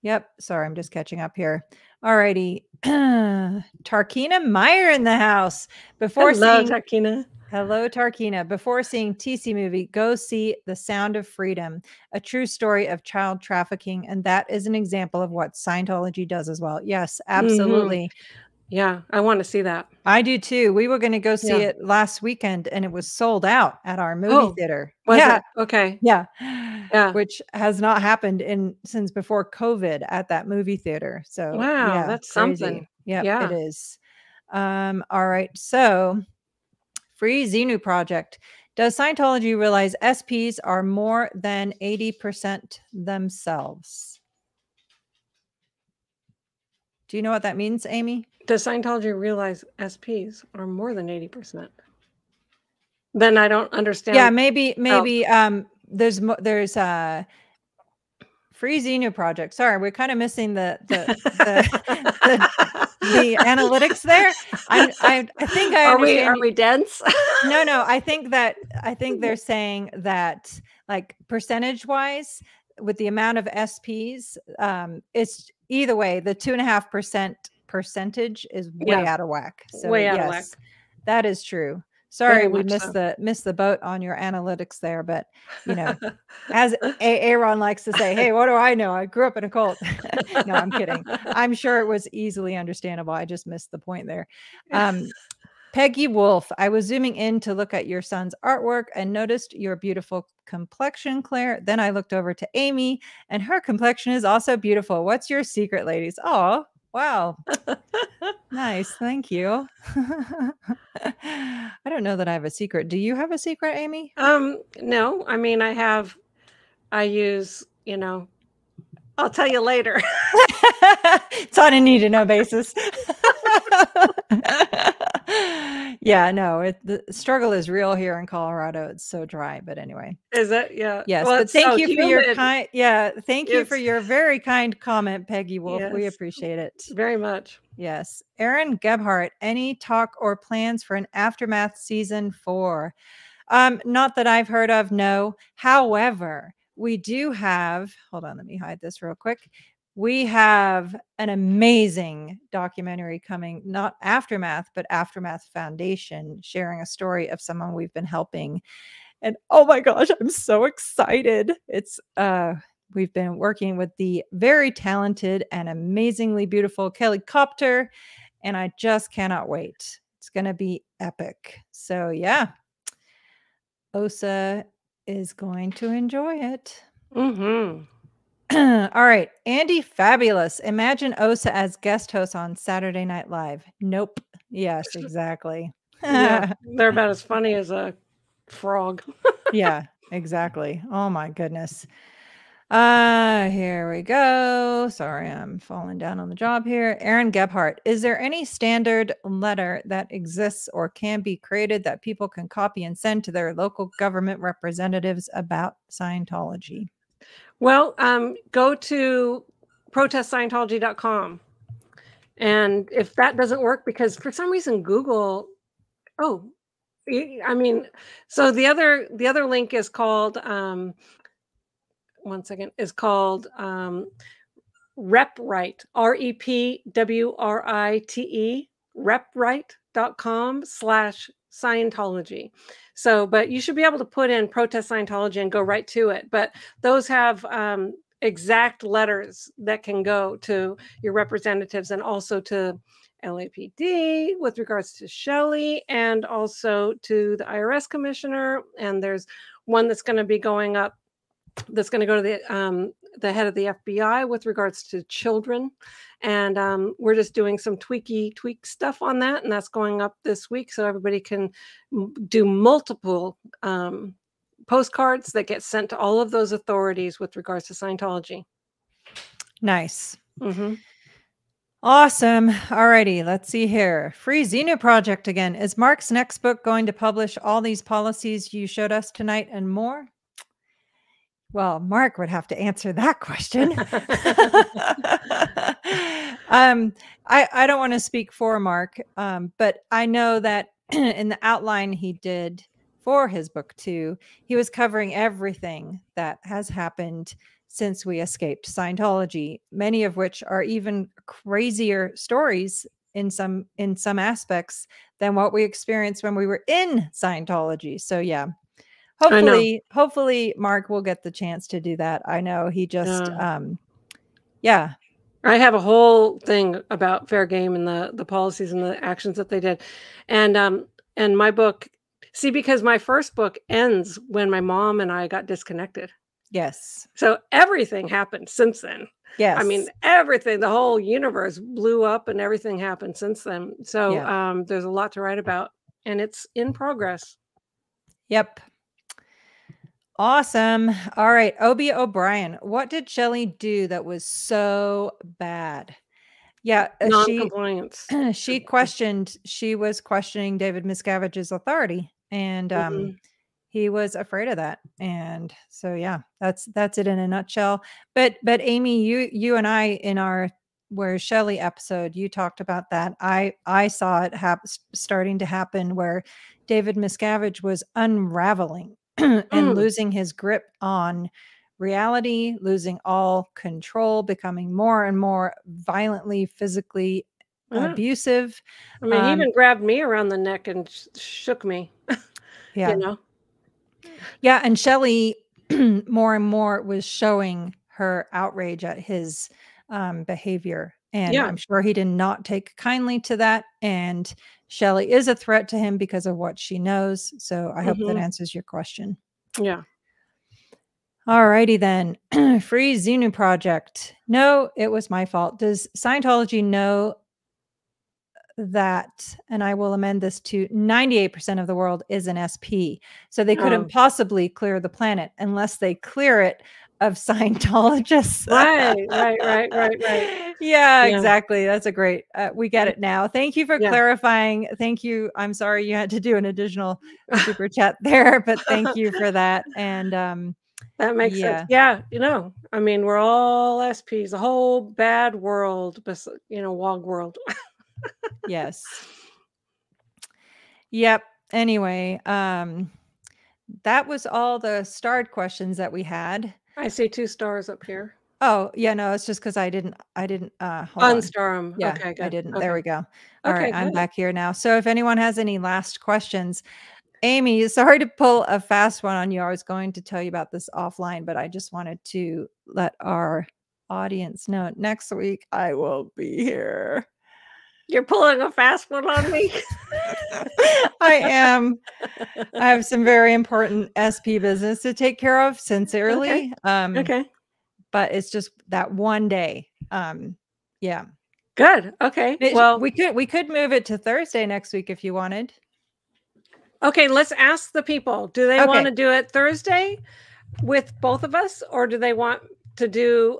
Yep. Sorry, I'm just catching up here. All righty. Tarkina Meyer in the house. Hello, Tarkina. Hello, Tarkina. Before seeing TC movie, go see The Sound of Freedom, a true story of child trafficking. And that is an example of what Scientology does as well. Yes, absolutely. Yeah, I want to see that. I do too. We were going to go see it last weekend and it was sold out at our movie theater. Was it? Okay. Yeah. Which has not happened since before COVID at that movie theater. So wow, that's crazy. Something. Yeah, it is. All right. So Free Xenu Project. Does Scientology realize SPs are more than 80% themselves? Do you know what that means, Amy? Does Scientology realize SPs are more than 80%? Then I don't understand. Yeah, maybe there's Free Xenu Project. Sorry, we're kind of missing the analytics there. I think I understand. Are we dense? No. I think they're saying that, like, percentage wise, with the amount of SPs, it's either way. The 2.5% percentage is way out of whack. So way out of whack. That is true. Sorry, we missed the boat on your analytics there, but as Aaron likes to say, hey, what do I know? I grew up in a cult. No, I'm kidding. I'm sure it was easily understandable. I just missed the point there. Peggy Wolf, I was zooming in to look at your son's artwork and noticed your beautiful complexion, Claire. Then I looked over to Amy and her complexion is also beautiful. What's your secret, ladies? Oh, wow. Nice. Thank you. I don't know that I have a secret. Do you have a secret, Amy? No. I mean, I use, I'll tell you later. It's on a need to know basis. Yeah, no, the struggle is real here in Colorado. It's so dry, but anyway. Is it? Yeah. Yes, well, but thank you for your kind. Yeah, thank you for your very kind comment, Peggy Wolf. Yes, we appreciate it very much. Yes. Aaron Gebhardt, any talk or plans for an Aftermath season 4? Not that I've heard of, no. However, we do have, hold on, let me hide this real quick. We have an amazing documentary coming, not Aftermath, but Aftermath Foundation, sharing a story of someone we've been helping. And oh my gosh, I'm so excited. It's we've been working with the very talented and amazingly beautiful Kelly Copter, and I just cannot wait. It's going to be epic. So yeah, OSA is going to enjoy it. All right. Andy Fabulous. Imagine OSA as guest host on Saturday Night Live. Nope. Yes, exactly. Yeah, they're about as funny as a frog. Yeah, exactly. Oh my goodness. Here we go. Sorry, I'm falling down on the job here. Aaron Gebhardt. Is there any standard letter that exists or can be created that people can copy and send to their local government representatives about Scientology? Well, go to protestscientology.com. And if that doesn't work, because for some reason Google, I mean, so the other link is called, one second, is called RepWrite, REPWRITE, reprite.com/Scientology. So, but you should be able to put in Protest Scientology and go right to it. But those have exact letters that can go to your representatives and also to LAPD with regards to Shelley and also to the IRS commissioner. And there's one that's going to be going up that's going to go to the head of the FBI with regards to children. And we're just doing some tweak stuff on that. And that's going up this week. So everybody can do multiple postcards that get sent to all of those authorities with regards to Scientology. Nice. Awesome. Alrighty, let's see here. Free Xenu Project again. Is Mark's next book going to publish all these policies you showed us tonight and more? Well, Mark would have to answer that question. I don't want to speak for Mark, but I know that in the outline he did for his book 2, he was covering everything that has happened since we escaped Scientology, many of which are even crazier stories in some aspects than what we experienced when we were in Scientology. So yeah. Hopefully Mark will get the chance to do that. I know he just yeah. I have a whole thing about fair game and the policies and the actions that they did. And my book, see, because my first book ends when my mom and I got disconnected. Yes. So everything happened since then. Yes. I mean, everything, the whole universe blew up and everything happened since then. So there's a lot to write about, and it's in progress. Yep. Awesome. All right. Obi O'Brien, what did Shelley do that was so bad? Yeah. Non-compliance. She was questioning David Miscavige's authority, and he was afraid of that. And so, yeah, that's it in a nutshell. But Amy, you and I in our Where's Shelley episode, you talked about that. I saw it starting to happen where David Miscavige was unraveling and losing his grip on reality, losing all control, becoming more and more violently, physically abusive. I mean, he even grabbed me around the neck and shook me. Yeah. You know? Yeah. And Shelley more and more was showing her outrage at his behavior. And I'm sure he did not take kindly to that. And Shelley is a threat to him because of what she knows. So I hope that answers your question. Yeah. All righty then. Free Xenu Project. No, it was my fault. Does Scientology know that, and I will amend this to 98% of the world is an SP. So they couldn't possibly clear the planet unless they clear it of Scientologists. Right. Yeah, exactly. That's a great, we get it now. Thank you for clarifying. Thank you. I'm sorry you had to do an additional super chat there, but thank you for that. And that makes sense. Yeah. You know, I mean, we're all SPs, the whole bad world, WOG world. Yes. Yep. Anyway, that was all the starred questions that we had. I see 2 stars up here. Oh, yeah, no, it's just because I didn't unstar them. Yeah, okay, good. I didn't. Okay. There we go. All okay, right, I'm good. back here now. So if anyone has any last questions, Amy, sorry to pull a fast one on you. I was going to tell you about this offline, but I just wanted to let our audience know next week I will be here. You're pulling a fast one on me. I am. I have some very important SP business to take care of, sincerely. Okay. But it's just that one day. Yeah. Good. Okay. Well, we could move it to Thursday next week if you wanted. Okay, let's ask the people. Do they want to do it Thursday with both of us, or do they want to do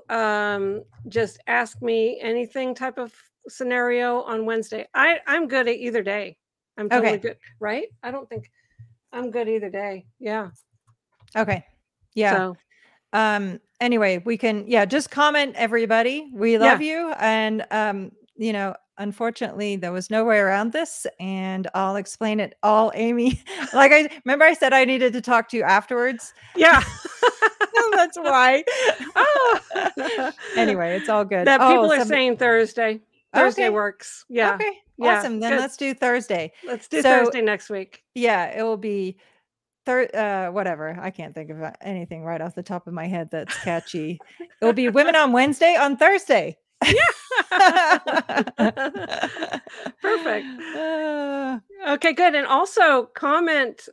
just ask me anything type of scenario on Wednesday? I'm good at either day. I'm totally good, right? I don't think I'm good either day. Yeah. Okay. Yeah. So, anyway, we can just comment, everybody. We love you, and unfortunately there was no way around this, and I'll explain it all, Amy. Like I remember I said I needed to talk to you afterwards. Yeah. That's why. Anyway, it's all good. That people are saying Thursday. Thursday works. Yeah. Okay. Awesome. Then let's do Thursday. Let's do Thursday next week. Yeah, it will be whatever. I can't think of anything right off the top of my head that's catchy. It'll be Women on Wednesday on Thursday. Yeah. Perfect. Okay, good. And also comment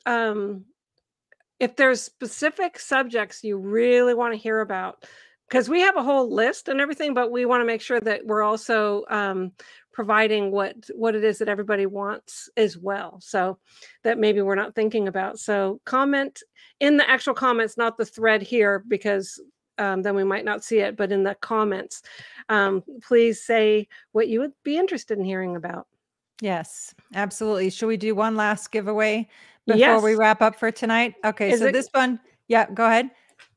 if there's specific subjects you really want to hear about, because we have a whole list and everything, but we want to make sure that we're also providing what it is that everybody wants as well, so that maybe we're not thinking about. So comment in the actual comments, not the thread here, because then we might not see it, but in the comments, please say what you would be interested in hearing about. Yes, absolutely. Should we do one last giveaway before we wrap up for tonight? Okay, so this one, yeah, go ahead.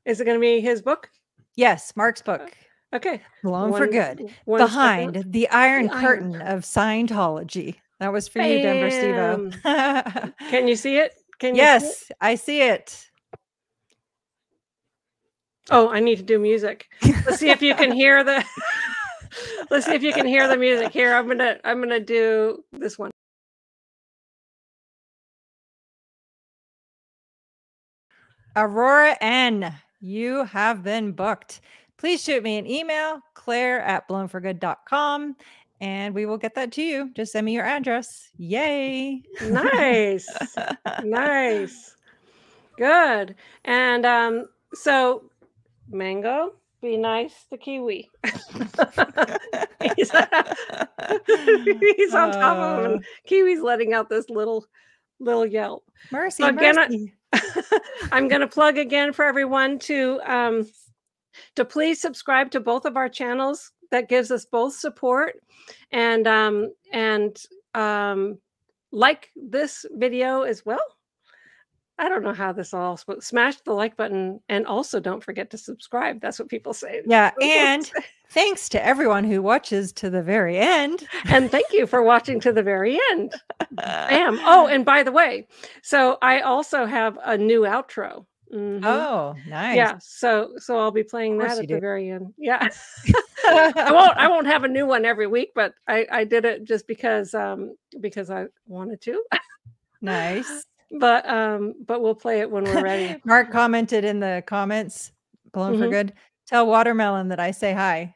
Is it going to be his book? Yes, Mark's book. Okay. Blown for Good. Behind the Iron Curtain of Scientology. That was for you, Denver Steve-O. Can you see it? Yes, I see it. Oh, I need to do music. Let's see if you can hear the let's see if you can hear the music. Here, I'm gonna do this one. Aurora N, you have been booked. Please shoot me an email, claire@blownforgood.com, and we will get that to you. Just send me your address. Yay. Nice. Nice. Good. And so Mango, be nice to Kiwi. he's on top of him, and Kiwi's letting out this little yelp. Mercy, so again, mercy. I'm going to plug again for everyone to please subscribe to both of our channels. That gives us both support, and like this video as well. I don't know how this all smash the like button, and also don't forget to subscribe. That's what people say. Yeah, and thanks to everyone who watches to the very end. And thank you for watching to the very end. Bam. Oh, and by the way, so I also have a new outro. Oh, nice. Yeah, so I'll be playing that at the very end. Yeah. I won't have a new one every week, but I did it just because I wanted to. Nice. But we'll play it when we're ready. Mark commented in the comments, Blown for Good, tell Watermelon that I say hi.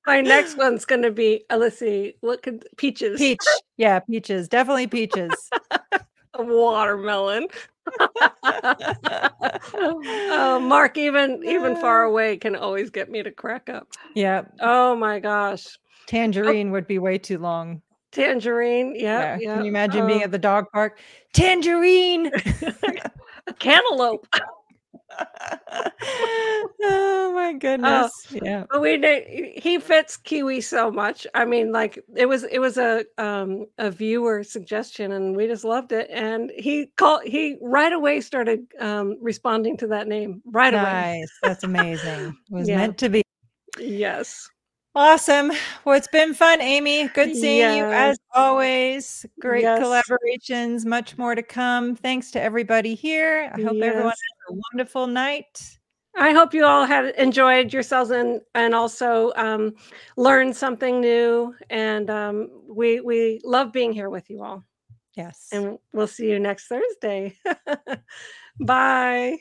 My next one's going to be, let's see, what could Peaches. Peach. Yeah, Peaches. Definitely Peaches. A watermelon. Mark, even far away can always get me to crack up. Yeah. Oh my gosh. Tangerine would be way too long. Tangerine. Yeah. Can you imagine being at the dog park? Tangerine. Cantaloupe. Oh my goodness. Yeah. He fits Kiwi so much. I mean, like it was a viewer suggestion, and we just loved it. And he right away started responding to that name right away. Nice. That's amazing. It was meant to be. Yes. Awesome. Well, it's been fun, Amy. Good seeing you as always. Great collaborations. Much more to come. Thanks to everybody here. I hope everyone has a wonderful night. I hope you all had enjoyed yourselves and also learned something new. And we love being here with you all. Yes. And we'll see you next Thursday. Bye.